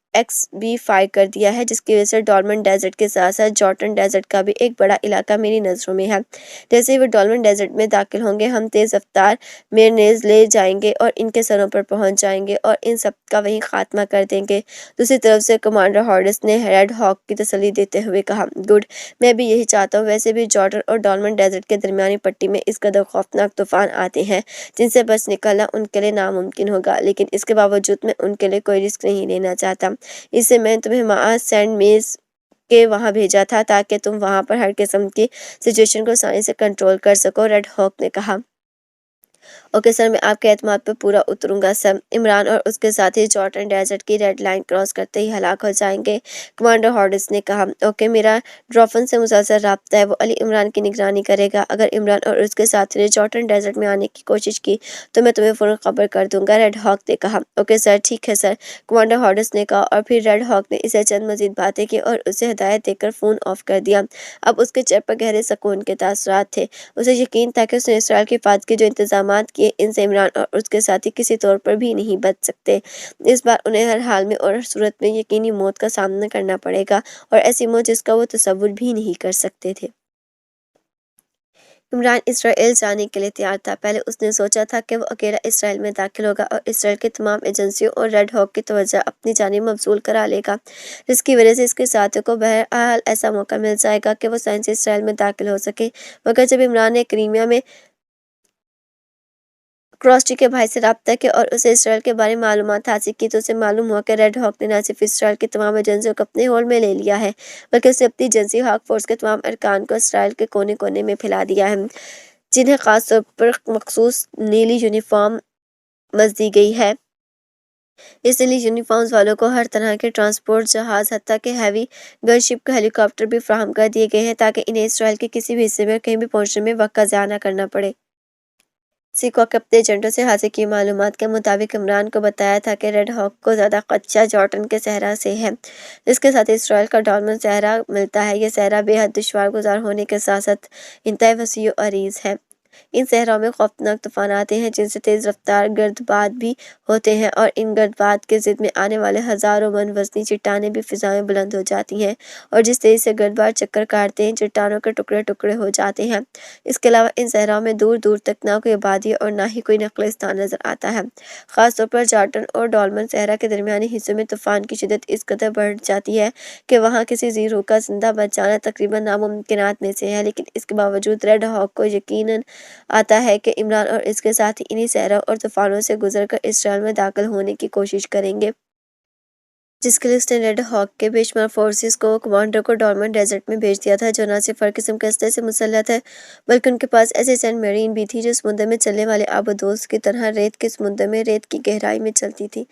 फायर कर दिया है, जिसकी वजह से डॉलमन डेजर्ट के साथ साथ जॉर्डन डेजर्ट का भी एक बड़ा इलाका मेरी नज़रों में है। जैसे ही वो डॉलमन डेजर्ट में दाखिल होंगे हम तेज़ रफ्तार मेरनेज़ ले जाएंगे और इनके सरों पर पहुंच जाएंगे और इन सब का वहीं खात्मा कर देंगे। दूसरी तरफ से कमांडर हॉर्डिस ने रेड हॉक की तसल्ली देते हुए कहा, गुड, मैं भी यही चाहता हूँ। वैसे भी जॉर्डन और डॉलमन डेजर्ट के दरमियानी पट्टी में इस कदर खौफनाक तूफान आते हैं जिनसे बच निकलना उनके लिए नामुमकिन होगा, लेकिन इसके बावजूद मैं उनके लिए कोई रिस्क नहीं लेना चाहता। इससे मैं तुम्हें मां सेंट मेस के वहाँ भेजा था ताकि तुम वहाँ पर हर किस्म की सिचुएशन को आसानी से कंट्रोल कर सको। रेड हॉक ने कहा, ओके सर, मैं आपके एतमाद पर पूरा उतरूंगा सर। इमरान और उसके साथी जॉर्डन डेजर्ट की रेड लाइन क्रॉस करते ही हलाक हो जाएंगे। कमांडर हॉर्डिस ने कहा, ओके, मेरा ड्रॉफन से मुसलसल राब्ता है, वो अली इमरान की निगरानी करेगा। अगर इमरान और उसके साथी ने जॉर्डन डेजर्ट में आने की कोशिश की तो मैं तुम्हें फ़ौरन खबर कर दूंगा। रेड हॉक ने कहा, ओके सर, ठीक है सर, कमांडर हॉर्डिस ने कहा, और फिर रेड हॉक ने इसे चंद मजीद बातें की और उसे हिदायत देकर फ़ोन ऑफ कर दिया। अब उसके चेहरे पर गहरे सुकून के तासुरात थे। उसे यकीन था कि उसने इसराइल की हिफाजत के जो इंतजामात किए इनसे इमरान और उसके साथी किसी तौर पर भी नहीं बच सकते। इस बार उन्हें हर हाल में और हर सूरत में यकीनी मौत का सामना करना पड़ेगा, और ऐसी मौत जिसका वो तसव्वुर भी नहीं कर सकते थे। इमरान इसराइल जाने के लिए तैयार था। पहले उसने सोचा था कि वो अकेला इसराइल में दाखिल होगा और इसराइल की तमाम एजेंसियों और रेड हॉक की तवज्जो अपनी जानिब मबज़ूल करा लेगा, जिसकी वजह से इसके साथियों को बहरहाल ऐसा मौका मिल जाएगा कि वो साइंसी इसराइल में दाखिल हो सके। मगर जब इमरान ने क्रीमिया में क्रॉसटी के भाई से राब्ता किया और उसे इसराइल के बारे में मालूमात हासिल की तो उसे मालूम हुआ कि रेड हॉक ने न सिर्फ इसराइल की तमाम एजेंसियों को अपने होल्ड में ले लिया है, बल्कि उसने अपनी एजेंसी हॉक फोर्स के तमाम अरकान को इसराइल के कोने कोने में फैला दिया है, जिन्हें खास तौर पर मखसूस नीली यूनिफॉर्म मस दी गई है। इस नीली यूनिफॉर्म्स वालों को हर तरह के ट्रांसपोर्ट जहाज, हत्ता के हैवी गनशिप के हेलीकॉप्टर भी फराहम कर दिए गए हैं ताकि इन्हें इसराइल के किसी भी हिस्से में कहीं भी पहुंचने में वक्त का ज़ाया न करना पड़े। सिको के अपने एजेंटों से हासिल की मालूमात के मुताबिक इमरान को बताया था कि रेड हॉक को ज़्यादा खदशा जॉर्डन के सहरा से है, जिसके साथ इसराइल का डॉलमन सहरा मिलता है। यह सहरा बेहद दुश्वार गुजार होने के साथ साथ इंतहाई वसी और अरीज है। इन सहराओं में खौफनाक तूफान आते हैं जिनसे तेज़ रफ्तार गर्दबाद भी होते हैं, और इन गर्दबाद के ज़िद में आने वाले हज़ारों मन वज़नी चट्टानें भी फ़िज़ा में बुलंद हो जाती हैं, और जिस तेज़ी से गर्दबाद चक्कर काटते हैं चट्टानों के टुकड़े टुकड़े हो जाते हैं। इसके अलावा इन सहराओं में दूर दूर तक ना कोई आबादी और ना ही कोई नकली स्थान नज़र आता है। ख़ास तौर पर जॉर्डन और डॉलमन सहरा के दरमियानी हिस्सों में तूफ़ान की शिद्दत इस कदर बढ़ जाती है कि वहाँ किसी ज़ीरो का जिंदा बच जाना तकरीबन नामुमकिनात में से है। लेकिन इसके बावजूद रेड हॉक को यकीनन आता है कि इमरान और इसके साथी इन्हीं सहराओं और तूफानों से गुजरकर इसराइल में दाखिल होने की कोशिश करेंगे, जिसके लिए उसने रेड हॉक के बेशुमार फोर्सेस को कमांडर को डॉलमन डेजर्ट में भेज दिया था, जो न सिर्फ हर किस्म के असलहे से मुसल्लत है बल्कि उनके पास ऐसे सैंड मेरीन भी थी जो समुद्र में चलने वाले आबदोस की तरह रेत के समुद्र में रेत की गहराई में चलती थी।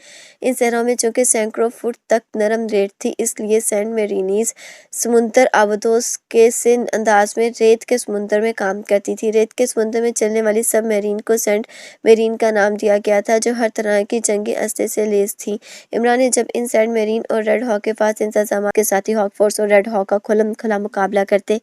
इन सहराओं में चूंकि सैकड़ों फुट तक नरम रेत थी, इसलिए सैंड मेरीनीज समुद्र आबदोस के से अंदाज में रेत के समुद्र में काम करती थी। रेत के समुद्र में चलने वाली सब मेरीन को सैंड मेरीन का नाम दिया गया था, जो हर तरह की जंगी असलहे से लेस थी। इमरान ने जब इन सैंड मेरीन और रेड हॉक के पास इंतजाम के साथ ही हॉक फोर्स और रेड हॉक का खुल्लम खुला मुकाबला करते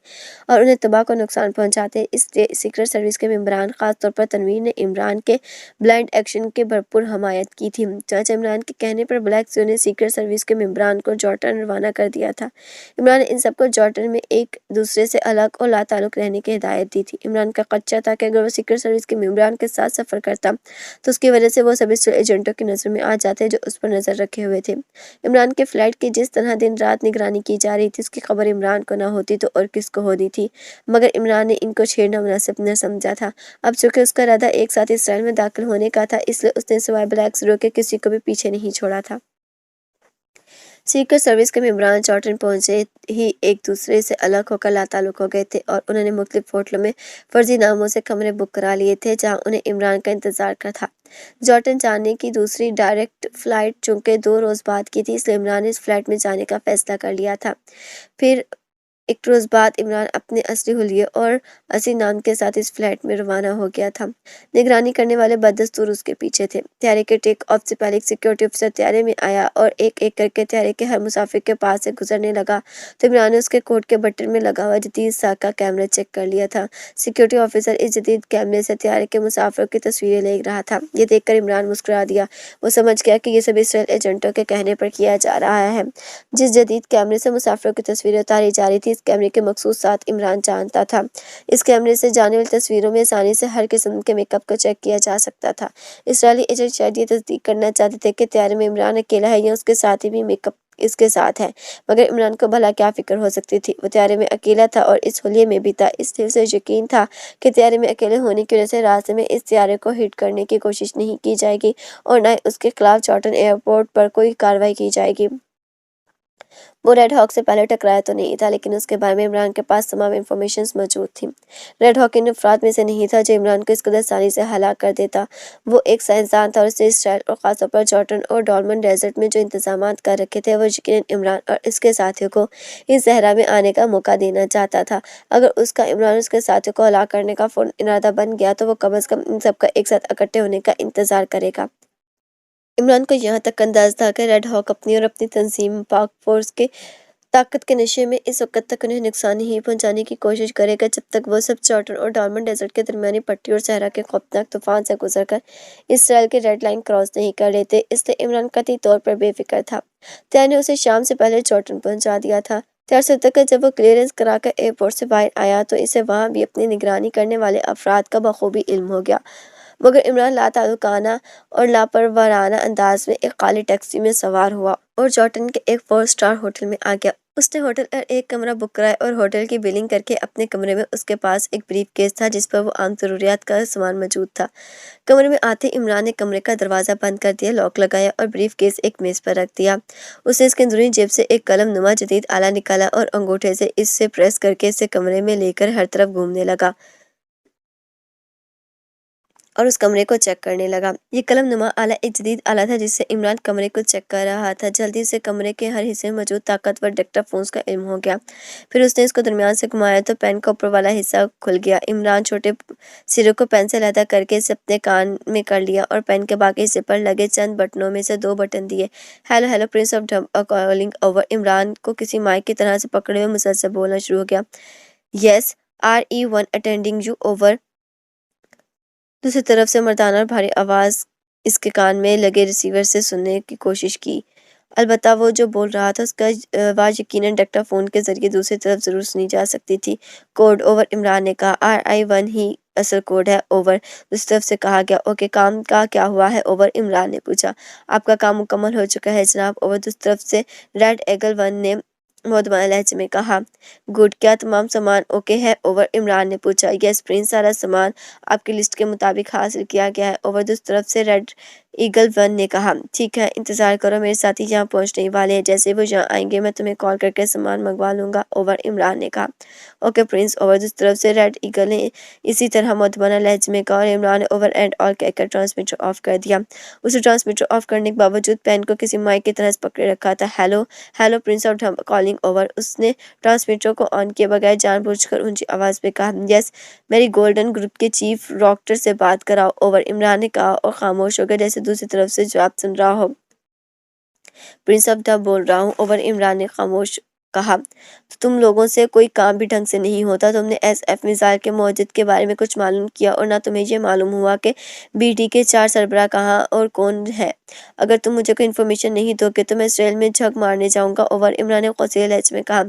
और उन्हें तबाह को नुकसान पहुंचाते। इसलिए सीक्रेट सर्विस के मेंबरान, खास तौर पर तनवीर ने इमरान के ब्लाइंड एक्शन के भरपूर हमायत की थी। चाचा इमरान के कहने पर ब्लैक ज़ोन ने सीक्रेट सर्विस के मेंबरान को जॉर्डन रवाना कर दिया था। इमरान ने इन सबको जॉर्डन में एक दूसरे से अलग और लाताल्लुक रहने की हिदायत दी थी। इमरान का खदशा था कि अगर वो सीक्रेट सर्विस के मेंबरान के साथ सफ़र करता तो उसकी वजह से वो सभी एजेंटों की नज़र में आ जाते जो उस पर नज़र रखे हुए थे। इमरान के फ्लाइट की जिस तरह दिन रात निगरानी की जा रही थी उसकी खबर इमरान को न होती तो और किसको होनी थी, मगर इमरान ने इनको छेड़ना मुनासिब न समझा था। अब चूंकि उसका इरादा एक साथ इसराइल में दाखिल होने का था, इसलिए उसने सिवाय ब्लैक ज़ीरो के किसी को भी पीछे नहीं छोड़ा था। सीक्रेट सर्विस के मेंबरान जॉर्डन पहुंचे ही एक दूसरे से अलग होकर लाताल्लुक हो गए थे और उन्होंने मुख्तलिफ होटलों में फर्जी नामों से कमरे बुक करा लिए थे जहां उन्हें इमरान का इंतजार कर था। जॉर्डन जाने की दूसरी डायरेक्ट फ्लाइट चूंकि 2 रोज़ बाद की थी, इसलिए इमरान ने इस फ्लाइट में जाने का फैसला कर लिया था। फिर ایک روز بعد عمران اپنے اصلی حلیے اور اصلی نام کے ساتھ اس فلائٹ میں روانہ ہو گیا تھا۔ نگرانی کرنے والے بدستور اس کے پیچھے تھے۔ طیارے کے ٹیک آف سے پہلے ایک سیکیورٹی افسر طیارے میں آیا اور ایک ایک کر کے طیارے کے ہر مسافر کے پاس سے گزرنے لگا تو عمران نے اس کے کوٹ کے بٹن میں لگا ہوا جدید ساکہ کیمرہ چیک کر لیا تھا۔ سیکیورٹی آفیسر اس جدید کیمرے سے طیارے کے مسافروں کی تصویریں لے رہا تھا۔ یہ دیکھ کر عمران مسکرا دیا۔ وہ سمجھ گیا کہ یہ سب اسرائیل ایجنٹوں کے کہنے پر کیا جا رہا ہے۔ جس جدید کیمرے سے مسافروں کی تصویریں اتاری جا رہی تھی، اس کیمرے کے مخصوص ساتھ عمران جانتا تھا۔ اس کیمرے سے جانے والی تصویروں میں آسانی سے ہر قسم کے میک اپ کو چیک کیا جا سکتا تھا۔ اسرائیلی ایجنٹ شاید یہ تصدیق کرنا چاہتے تھے کہ طیارے میں عمران اکیلا ہے یا اس کے ساتھی بھی میک اپ اس کے ساتھ ہے، مگر عمران کو بھلا کیا فکر ہو سکتی تھی؟ وہ طیارے میں اکیلا تھا اور اس حلیے میں بھی تھا۔ اس لیے اسے یقین تھا کہ طیارے میں اکیلے ہونے کی وجہ سے راستے میں اس طیارے کو ہٹ کرنے کی کوشش نہیں کی جائے گی اور نہ ہی اس کے خلاف چارٹن ایئرپورٹ پر کوئی کارروائی کی جائے گی۔ وہ ریڈ ہاک سے پہلے ٹکرایا تو نہیں تھا، لیکن اس کے بارے میں عمران کے پاس تمام انفارمیشنز موجود تھیں۔ ریڈ ہاک ان افراد میں سے نہیں تھا جو عمران کو اس قدر آسانی سے ہلاک کر دیتا۔ وہ ایک سائنسدان تھا اور اس نے اسرائیل اور خاص طور پر جارڈن اور ڈالمن ڈیزرٹ میں جو انتظامات کر رکھے تھے، وہ یقیناً عمران اور اس کے ساتھیوں کو اس صحرا میں آنے کا موقع دینا چاہتا تھا۔ اگر اس کا عمران اور اس کے ساتھیوں کو ہلاک کرنے کا فوراً ارادہ بن گیا تو وہ کم از کم ان سب کا ایک ساتھ اکٹھے ہونے کا انتظار کرے گا۔ عمران کو یہاں تک اندازہ تھا کہ ریڈ ہاک اپنی اور اپنی تنظیم پاک فورس کے طاقت کے نشے میں اس وقت تک انہیں نقصان نہیں پہنچانے کی کوشش کرے گا جب تک وہ سب چارٹر اور ڈالمن ڈیزرٹ کے درمیانی پٹی اور صحرا کے خوفناک طوفان سے گزر کر اسرائیل کی ریڈ لائن کراس نہیں کر لیتے۔ اس لیے عمران قطعی طور پر بے فکر تھا۔ طیارے نے اسے شام سے پہلے چارٹن پہنچا دیا تھا۔ طیار سے اتر کر جب وہ کلیئرنس کرا کر ایئرپورٹ سے باہر آیا تو اسے وہاں بھی اپنی نگرانی کرنے والے افراد کا بخوبی علم ہو گیا، مگر عمران لاتعلقانہ اور لاپرواہانہ انداز میں ایک خالی ٹیکسی میں سوار ہوا اور جارڈن کے ایک 4 اسٹار ہوٹل میں آ گیا۔ اس نے ہوٹل پر ایک کمرہ بک کرایا اور ہوٹل کی بلنگ کر کے اپنے کمرے میں اس کے پاس ایک بریف کیس تھا جس پر وہ عام ضروریات کا سامان موجود تھا۔ کمرے میں آتے ہی عمران نے کمرے کا دروازہ بند کر دیا، لاک لگایا اور بریف کیس ایک میز پر رکھ دیا۔ اس نے اس کے اندرونی جیب سے ایک قلم نما جدید آلہ نکالا اور انگوٹھے سے اس سے پریس کر کے اسے کمرے میں لے کر ہر طرف گھومنے لگا اور اس کمرے کو چیک کرنے لگا۔ یہ قلم نما آلہ ایک جدید آلہ تھا جس سے عمران کمرے کو چیک کر رہا تھا۔ جلدی سے کمرے کے ہر حصے میں موجود طاقتور ڈکٹا فونز کا علم ہو گیا۔ پھر اس نے اس کو درمیان سے گھمایا تو پین کا اوپر والا حصہ کھل گیا۔ عمران چھوٹے سرے کو پین سے علیحدہ کر کے اسے اپنے کان میں کر لیا اور پین کے باقی حصے پر لگے چند بٹنوں میں سے 2 بٹن دیے۔ Hello hello prince of Dhamb calling over. Imran کو کسی مائک کی طرح سے پکڑے ہوئے مسلسل بولنا شروع ہو گیا۔ یس RE1 اٹینڈنگ یو اوور۔ دوسری طرف سے مردانہ اور بھاری آواز اس کے کان میں لگے ریسیور سے سننے کی کوشش کی، البتہ وہ جو بول رہا تھا اس کا آواز یقیناً ڈکٹا فون کے ذریعے دوسری طرف ضرور سنی جا سکتی تھی۔ Code over. عمران نے کہا۔ RI1 ہی اصل کوڈ ہے اوور، دوسری طرف سے کہا گیا۔ اوکے، کام کا کیا ہوا ہے اوور؟ عمران نے پوچھا۔ آپ کا کام مکمل ہو چکا ہے جناب اوور، دوسری طرف سے ریڈ ایگل 1 نے مؤدبانہ لہجے میں کہا۔ گڈ، کیا تمام سامان اوکے ہے اوور؟ عمران نے پوچھا۔ یس پرنس، سارا سامان آپ کی لسٹ کے مطابق حاصل کیا گیا ہے اوور، دوسری طرف سے ریڈ ایگل 1 نے کہا۔ ٹھیک ہے، انتظار کرو، میرے ساتھی یہاں پہنچنے والے ہیں، جیسے وہ یہاں آئیں گے میں تمہیں کال کر کے سامان منگوا لوں گا اوور، عمران نے کہا۔ اوکے پرنس اوور، دوسری طرف سے ریڈ ایگل نے اسی طرح مؤدبانہ لہجے میں کہا اور عمران نے اوور اینڈ آل کہہ کر ٹرانسمیٹر آف کر دیا۔ اسے ٹرانسمیٹر آف کرنے کے باوجود پین کو کسی مائک کی طرح سے پکڑے رکھا تھا۔ Hello hello prince of Dhamb calling over. اس نے ٹرانسمیٹر کو آن کیے بغیر جان بوجھ کر اونچی آواز میں کہا۔ یس، میری گولڈن گروپ کے چیف راکٹر سے بات کراؤ اوور، عمران نے کہا اور خاموش ہو گیا جیسے دوسری طرف سے جواب سن رہا ہو۔ پرنس آف ڈھمب بول رہا ہوں اوور، عمران نے خاموش کہا۔ تو تم لوگوں سے کوئی کام بھی ڈھنگ سے نہیں ہوتا؟ تم نے SF میزائل کے موجد کے بارے میں کچھ معلوم کیا اور نہ تمہیں یہ معلوم ہوا کہ BT کے 4 سربراہ کہاں اور کون ہے؟ اگر تم مجھے کوئی انفارمیشن نہیں دو گے تو میں اسرائیل میں جھگ مارنے جاؤں گا اوور، عمران نے قصیرے لہجے میں کہا۔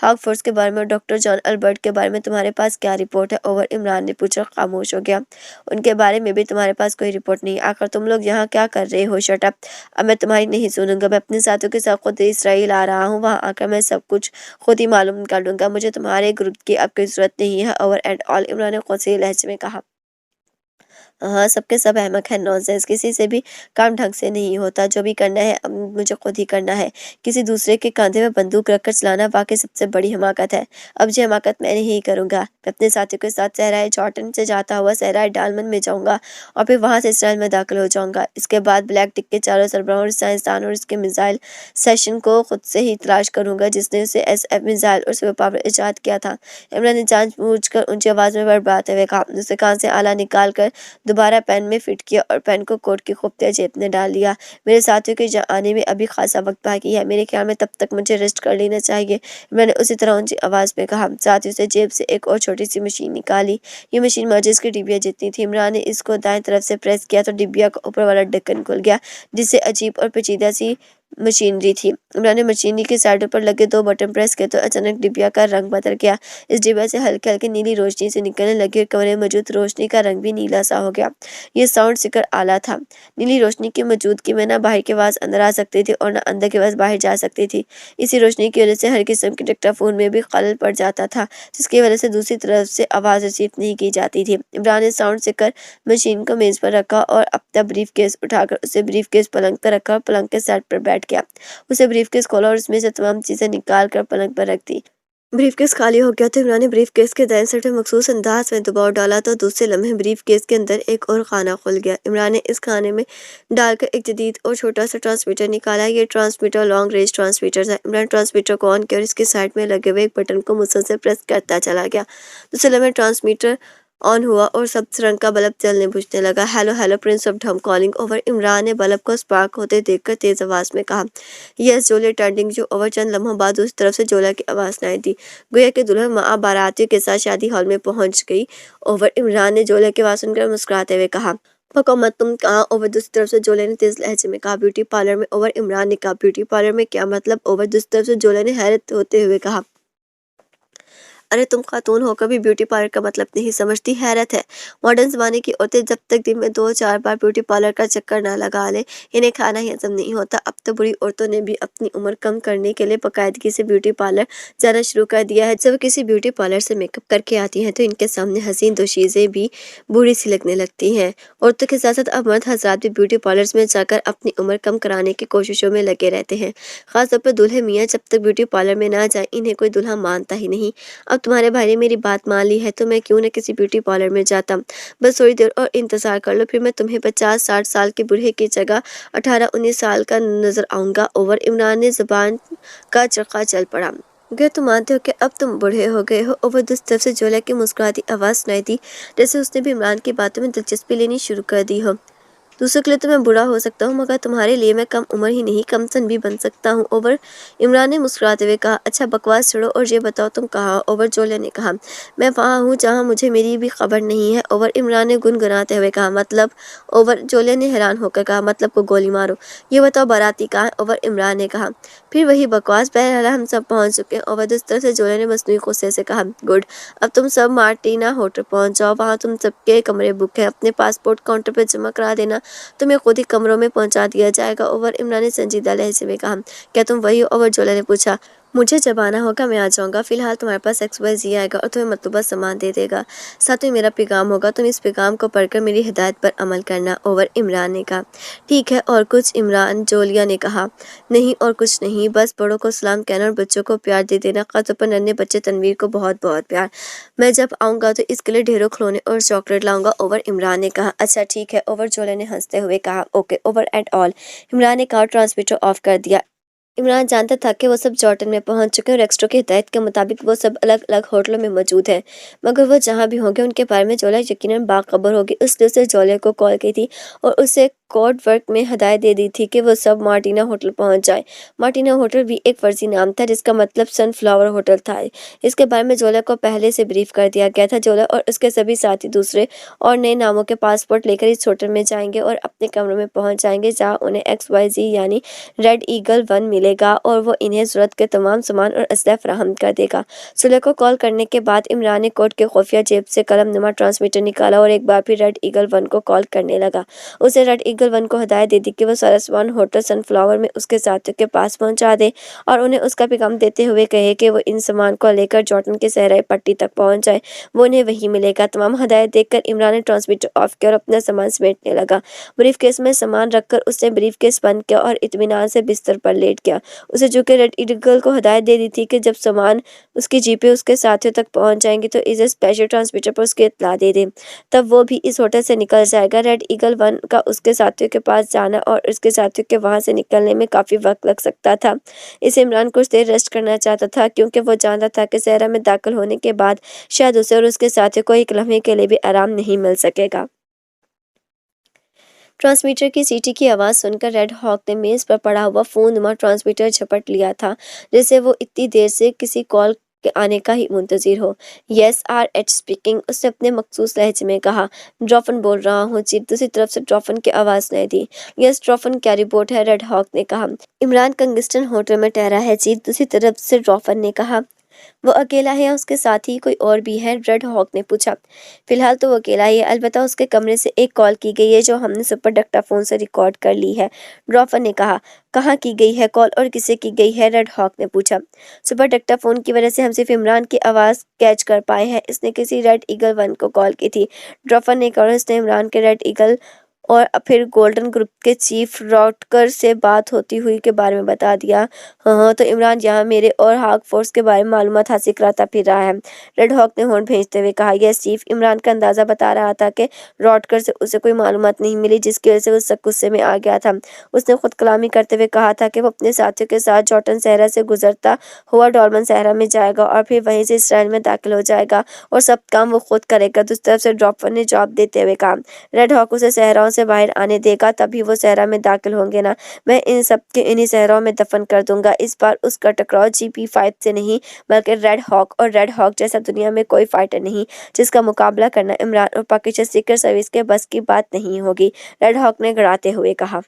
ہاک فورس کے بارے میں اور ڈاکٹر جان البرٹ کے بارے میں تمہارے پاس کیا رپورٹ ہے اوور، عمران نے پوچھا اور خاموش ہو گیا۔ ان کے بارے میں بھی تمہارے پاس کوئی رپورٹ نہیں؟ آخر تم لوگ یہاں کیا کر رہے ہو؟ شٹ اپ، اب میں تمہاری نہیں سنوں گا، میں اپنے ساتھیوں کے ساتھ خود اسرائیل آ رہا ہوں، وہاں آ کر میں سب کچھ خود ہی معلوم کر لوں گا، مجھے تمہارے گروپ کی اب کوئی ضرورت نہیں ہے اوور اینڈ آل، عمران نے قصیرے لہجے میں کہا۔ हाँ, सब के सब अहमक हैं, नॉनसेंस, किसी से भी काम ढंग से नहीं होता, जो भी करना है अब मुझे खुद ही करना है। किसी दूसरे के कांधे में बंदूक रखकर चलाना वाकई सबसे बड़ी हमाकत है। अब ये हमाकत मैं नहीं करूँगा। मैं अपने साथियों के साथ सहराए जॉर्डन से जाता हुआ सहराए डालमन में जाऊँगा और फिर वहाँ से इसराइल में दाखिल हो जाऊँगा। इसके बाद ब्लैक टिक के चारों सरबराहों, साइंसदान और इसके मिसाइल सेशन को खुद से ही तलाश करूँगा जिसने उसे SF मिसाइल और सुपर पावर ईजाद किया था। इमरान ने जानबूझकर ऊंची आवाज़ में बड़बड़ाते हुए कहा। उसने कान से आला निकाल कर दोबारा पेन में फिट किया और पेन को कोट की खुफिया जेब में डाल लिया। मेरे साथियों के आने में अभी खासा वक्त बाकी है, मेरे ख्याल में तब तक मुझे रेस्ट कर लेना चाहिए। मैंने उसी तरह ऊंची आवाज़ में कहा। साथियों से जेब से एक और छोटी सी मशीन निकाली। ये मशीन माचिस की डिबिया जितनी थी। इमरान ने इसको दाएं तरफ से प्रेस किया तो डिबिया का ऊपर वाला ढक्कन खुल गया जिससे अजीब और पेचीदा सी मशीनरी थी। इमरान ने मशीनरी के साइडों पर लगे 2 बटन प्रेस किए तो अचानक डिबिया का रंग बदल गया। इस डिबिया से हल्की हल्की नीली रोशनी से निकलने लगी और कमरे में मौजूद रोशनी का रंग भी नीला सा हो गया। ये साउंड सीकर आला था। नीली रोशनी की मौजूदगी में न बाहर की आवाज़ अंदर आ सकती थी और न अंदर की आवाज़ बाहर जा सकती थी। इसी रोशनी की वजह से हर किस्म के डिक्टाफोन में भी खलल पड़ जाता था जिसकी वजह से दूसरी तरफ से आवाज़ रिसीव नहीं की जाती थी। इमरान ने साउंड सीकर मशीन को मेज़ पर रखा और अपना ब्रीफ केस उठाकर उसे ब्रीफ केस पलंग पर रखा और पलंग के सेट पर बैठ गया। उसे ब्रीफकेस खोला और उसमें से तमाम चीजें निकाल कर पलंग पर रख दी। ब्रीफकेस खाली हो गया तो इमरान ने ब्रीफकेस के दाएं साइड में मखसूस अंदाज में दबाव डाला तो दूसरे लम्हे ब्रीफकेस के अंदर एक और खाना खुल गया। इमरान ने इस खाने में डालकर एक जदीद और छोटा सा ट्रांसमीटर निकाला। ये ट्रांसमीटर लॉन्ग रेंज ट्रांसमीटर था। इमरान ट्रांसमीटर को ऑन किया और इसके साइड में लगे हुए एक बटन को मुसलसल प्रेस करता चला गया। दूसरे लम्हे ट्रांसमीटर ऑन हुआ और सब्ज रंग का बल्ब जलने बुझने लगा। Hello hello prince of Dhamb calling over. Imran ने बल्ब को स्पार्क होते देखकर तेज आवाज में कहा। यस जोले टर्निंग जो ओवर। चंद लम्हों बाद उस तरफ से जोला की आवाज सुनाई दी। गोया कि दुल्हन माँ बारातियों के साथ शादी हॉल में पहुंच गई। ओवर। इमरान ने जोले की आवाज सुनकर मुस्कुराते हुए कहा। पको मत तुम कहाँ? ओवर। दूसरी तरफ से जोले ने तेज लहजे में कहा। ब्यूटी पार्लर में। ओवर। इमरान ने कहा ब्यूटी पार्लर में क्या मतलब? ओवर। दूसरी तरफ से जोले ने हैरत होते हुए कहा। अरे तुम खातून होकर भी ब्यूटी पार्लर का मतलब नहीं समझती, हैरत है। मॉडर्न जमाने की औरतें जब तक दिन में 2-4 बार ब्यूटी पार्लर का चक्कर ना लगा ले इन्हें खाना ही हजम नहीं होता। अब तो बुरी औरतों ने भी अपनी उम्र कम करने के लिए बाकायदगी से ब्यूटी पार्लर जाना शुरू कर दिया है। जब किसी ब्यूटी पार्लर से मेकअप करके आती हैं तो इनके सामने हसीन दोशीज़ें भी बूढ़ी सी लगने लगती हैं। औरतों के साथ साथ अब मर्द हजरात भी ब्यूटी पार्लर्स में जाकर अपनी उम्र कम कराने की कोशिशों में लगे रहते हैं। खासतौर पर दूल्हे मियाँ जब तक ब्यूटी पार्लर में ना जाए इन्हें कोई दूल्हा मानता ही नहीं। अब तुम्हारे भाई ने मेरी बात मान ली है तो मैं क्यों न किसी ब्यूटी पार्लर में जाता। बस थोड़ी देर और इंतजार कर लो, फिर मैं तुम्हें 50-60 साल के बूढ़े की जगह 18-19 साल का नजर आऊंगा। ओवर। इमरान ने जुबान का चरखा चल पड़ा। क्या तुम मानते हो कि अब तुम बूढ़े हो गए हो? ओवर। दूसरी तरफ से जोला की मुस्कुराती आवाज सुनाई दी जैसे उसने भी इमरान की बातों में दिलचस्पी लेनी शुरू कर दी हो। दूसरों के लिए तो मैं बुरा हो सकता हूँ मगर तुम्हारे लिए मैं कम उम्र ही नहीं कम सन भी बन सकता हूँ। ओवर। इमरान ने मुस्कुराते हुए कहा। अच्छा बकवास छोड़ो और ये बताओ तुम कहाँ? ओवर। जोले ने कहा। मैं वहाँ हूँ जहाँ मुझे मेरी भी खबर नहीं है। ओवर। इमरान ने गुनगुनाते हुए कहा। मतलब? ओवर। जोले ने हैरान होकर कहा। मतलब को गोली मारो। ये बताओ बाराती कहाँ है? ओवर। इमरान ने कहा। फिर वही बकवास। बहरहाल हम सब पहुँच चुके हैं। ओवर। इस तरह से जोले ने मसनूई गुस्से से कहा। गुड। अब तुम सब मार्टिना होटल पहुँच जाओ, वहाँ तुम सबके कमरे बुक है। अपने पासपोर्ट काउंटर पर जमा करा देना, तुम्हें खुद ही कमरों में पहुंचा दिया जाएगा। ओवर। इमरान ने संजीदा लहजे में कहा। क्या तुम वही हो? ओवर। जोला ने पूछा। मुझे जब आना होगा मैं आ जाऊंगा। फिलहाल तुम्हारे पास XYZ आएगा और तुम्हें मतलूबा सामान दे देगा। साथ में मेरा पैगाम होगा, तुम इस पैगाम को पढ़कर मेरी हिदायत पर अमल करना। ओवर। इमरान ने कहा। ठीक है, और कुछ? इमरान। जोलिया ने कहा। नहीं और कुछ नहीं, बस बड़ों को सलाम कहना और बच्चों को प्यार दे देना, खासतौर पर नन्हे बच्चे तनवीर को बहुत बहुत प्यार। मैं जब आऊंगा तो इसके लिए ढेरों खिलौने और चॉकलेट लाऊंगा। ओवर। इमरान ने कहा। अच्छा ठीक है। ओवर। जोले ने हंसते हुए कहा। Okay. Over at all. Imran ने कहा। ट्रांसमीटर ऑफ कर दिया। इमरान जानता था कि वो सब जॉर्डन में पहुंच चुके हैं और एक्स्ट्रो की हिदायत के मुताबिक वो सब अलग अलग होटलों में मौजूद हैं। मगर वो जहां भी होंगे उनके बारे में जोला यकीनन बाखबर होगी। इसलिए उसने जोले को कॉल की थी और उसे कोड वर्क में हदायत दे दी थी कि वो सब मार्टिना होटल पहुंच जाए। मार्टिना होटल भी एक फर्जी नाम था जिसका मतलब सनफ्लावर होटल था। इसके बारे में जोला को पहले से ब्रीफ कर दिया गया था। जोला और उसके सभी साथी दूसरे और नए नामों के पासपोर्ट लेकर इस होटल में जाएंगे और अपने कमरों में पहुंच जाएंगे जहाँ उन्हें XYZ यानी रेड ईगल 1 मिलेगा और वो इन्हें ज़रूरत के तमाम सामान और असलह फराहम कर देगा। सुलह को कॉल करने के बाद इमरान ने कोट के खुफिया जेब से कलम नुमा ट्रांसमीटर निकाला और एक बार फिर रेड ईगल 1 को कॉल करने लगा। उसे रेड ईगल 1 को हदायत दे दी कि वो सारा सामान होटल सनफ्लावर में उसके साथियों के पास पहुंचा दे और उन्हें उसका पैगाम देते हुए कहे कि वो इन सामान को लेकर जॉर्डन के सहराई पट्टी तक पहुंच जाए, वो उन्हें वहीं मिलेगा। तमाम हदायत देखकर इमरान ने ट्रांसमीटर ऑफ किया और अपना सामान समेटने लगा। ब्रीफकेस में सामान रखकर उसने ब्रीफकेस बंद किया और इत्मीनान से बिस्तर पर लेट गया। उसे चूंकि रेड ईगल को हदायत दे दी थी कि जब सामान उसकी जीपें उसके साथियों तक पहुंच जाएंगी तो इसे स्पेशल ट्रांसमीटर पर उसकी इत्तला दे दे, तब वो भी इस होटल से निकल जाएगा। रेड ईगल 1 का उसके साथियों के पास जाना और उसके साथियों के वहां से निकलने में काफी वक्त लग सकता था। इसे इमरान कुछ देर रेस्ट करना चाहता था क्योंकि वो जानता था कि सहरा में दाखिल होने के बाद शायद उसे और उसके साथियों को एक लम्हे के लिए भी आराम नहीं मिल सकेगा। ट्रांसमीटर की सीटी की आवाज़ सुनकर रेड हॉक ने मेज़ पर पड़ा हुआ फ़ोन-नुमा ट्रांसमीटर झपट लिया था, जैसे वो इतनी देर से किसी कॉल के आने का ही मुंतज़िर हो। "यस, RH स्पीकिंग," उसने अपने मखसूस लहजे में कहा। "ड्रॉफन बोल रहा हूँ चीफ," दूसरी तरफ से ड्रॉफन की आवाज़ सुनाई दी। "यस ड्रॉफन, क्या रिपोर्ट है?" रेड हॉक ने कहा। "इमरान कंगिस्टन होटल में ठहरा है चीफ," दूसरी तरफ से ड्रॉफन ने कहा। "वो अकेला है या उसके साथ ही कोई और भी है?" रेड हॉक ने पूछा। "फिलहाल तो वो अकेला ही है, अलबत्ता उसके कमरे से एक कॉल की गई है जो हमने सुपर डक्टाफोन से रिकॉर्ड कर ली है," ड्रॉफर ने कहा। "कहाँ की गई है कॉल और किसे की गई है?" रेड हॉक ने पूछा। "सुपर डक्टाफोन की वजह से हम सिर्फ इमरान की आवाज़ कैच कर पाए हैं, इसने किसी रेड ईगल 1 को कॉल की थी," ड्रॉफर ने कहा। इसने इमरान के रेड ईगल और फिर गोल्डन ग्रुप के चीफ रॉटकर से बात होती हुई के बारे में बता दिया। हाँ, तो इमरान यहाँ मेरे और हाक फोर्स के बारे में मालूमात हासिल कराता फिर रहा है, रेड हॉक ने होंठ भेजते हुए कहा। यस चीफ, इमरान का अंदाजा बता रहा था कि रॉटकर से उसे कोई मालूमात नहीं मिली, जिसकी वजह से वो सख्त गुस्से में आ गया था। उसने खुद कलामी करते हुए कहा था कि वो अपने साथियों के साथ जॉर्डन सहरा से गुजरता हुआ डॉल्मन सहरा में जाएगा और फिर वहीं से इसराइल में दाखिल हो जाएगा और सब काम वो खुद करेगा। दूसरी तरफ से ड्रॉपर ने जवाब देते हुए कहा, रेड हॉक उसे सहराओं से बाहर आने देगा, तभी वो सहरा में दाखिल होंगे ना, मैं इन सब के इन्हीं सहराओं में दफन कर दूंगा। इस बार उसका टकराव GP5 से नहीं बल्कि रेड हॉक और रेड हॉक जैसा दुनिया में कोई फाइटर नहीं जिसका मुकाबला करना इमरान और पाकिस्तान सीक्रेट सर्विस के बस की बात नहीं होगी, रेड हॉक ने गड़ाते हुए कहा।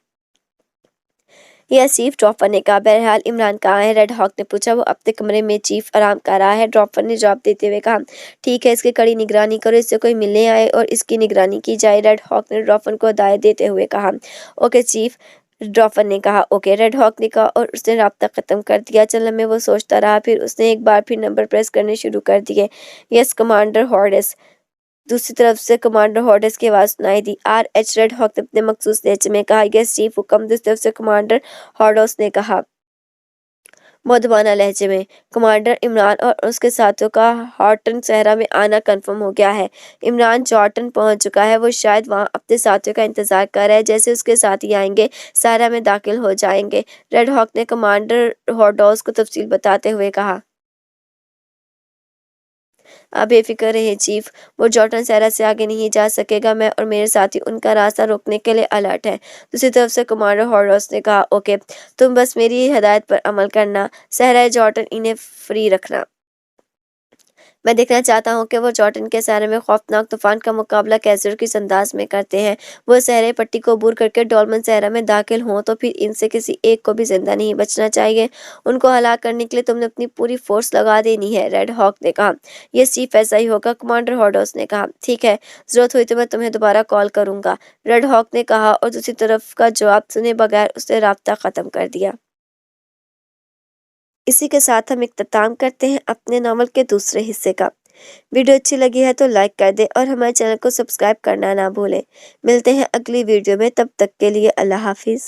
यह चीफ, ड्रॉपर ने कहा। बहरहाल इमरान कहाँ है? रेड हॉक ने पूछा। वो अपने कमरे में चीफ आराम कर रहा है, ड्रॉपर ने जवाब देते हुए कहा। ठीक है, इसकी कड़ी निगरानी करो, इससे कोई मिलने आए और इसकी निगरानी की जाए, रेड हॉक ने ड्रॉपर को हदायत देते हुए कहा। ओके चीफ, ड्रॉफर ने कहा। ओके, रेड हॉक ने कहा और उसने राब्ता खत्म कर दिया। चंद लम्हे वो सोचता रहा, फिर उसने एक बार फिर नंबर प्रेस करने शुरू कर दिए। यस कमांडर हॉर्डिस, दूसरी तरफ से कमांडर हॉर्डिस की आवाज सुनाई दी। RH, रेड हॉक ने अपने मखसूस लहजे में कहा। यस चीफ, हुक्म, दूसरी तरफ से कमांडर हॉर्डिस ने कहा मुअद्दबाना लहजे में। कमांडर, इमरान और उसके साथियों का हॉटन सहरा में आना कंफर्म हो गया है। इमरान जॉर्डन पहुंच चुका है, वो शायद वहां अपने साथियों का इंतजार कर रहा है। जैसे उसके साथी आएंगे सहरा में दाखिल हो जाएंगे, रेड हॉक ने कमांडर हॉर्डिस को तफसील बताते हुए कहा। आप बेफिक्र रहिए चीफ, वो जॉर्डन सहरा से आगे नहीं जा सकेगा। मैं और मेरे साथी उनका रास्ता रोकने के लिए अलर्ट हैं, दूसरी तरफ से कमांडर हॉर्डिस ने कहा। ओके, तुम बस मेरी हिदायत पर अमल करना, सहरा जॉर्डन इन्हें फ्री रखना। मैं देखना चाहता हूँ कि वो जॉर्डन के सहरे में खौफनाक तूफान का मुकाबला कैसे और किस अंदाज में करते हैं। वो सहरे पट्टी को अबूर करके डॉल्मन सहरा में दाखिल हों तो फिर इनसे किसी एक को भी जिंदा नहीं बचना चाहिए। उनको हलाक करने के लिए तुमने अपनी पूरी फोर्स लगा देनी है, रेड हॉक ने कहा। यह चीफ, ऐसा ही होगा, कमांडर हॉर्डिस ने कहा। ठीक है, जरूरत हुई तो मैं तुम्हें दोबारा कॉल करूंगा, रेड हॉक ने कहा और दूसरी तरफ का जवाब सुने बगैर उसने राब्ता खत्म कर दिया। इसी के साथ हम इख्तिताम करते हैं अपने नावल के दूसरे हिस्से का। वीडियो अच्छी लगी है तो लाइक कर दें और हमारे चैनल को सब्सक्राइब करना ना भूलें। मिलते हैं अगली वीडियो में, तब तक के लिए अल्लाह हाफिज़।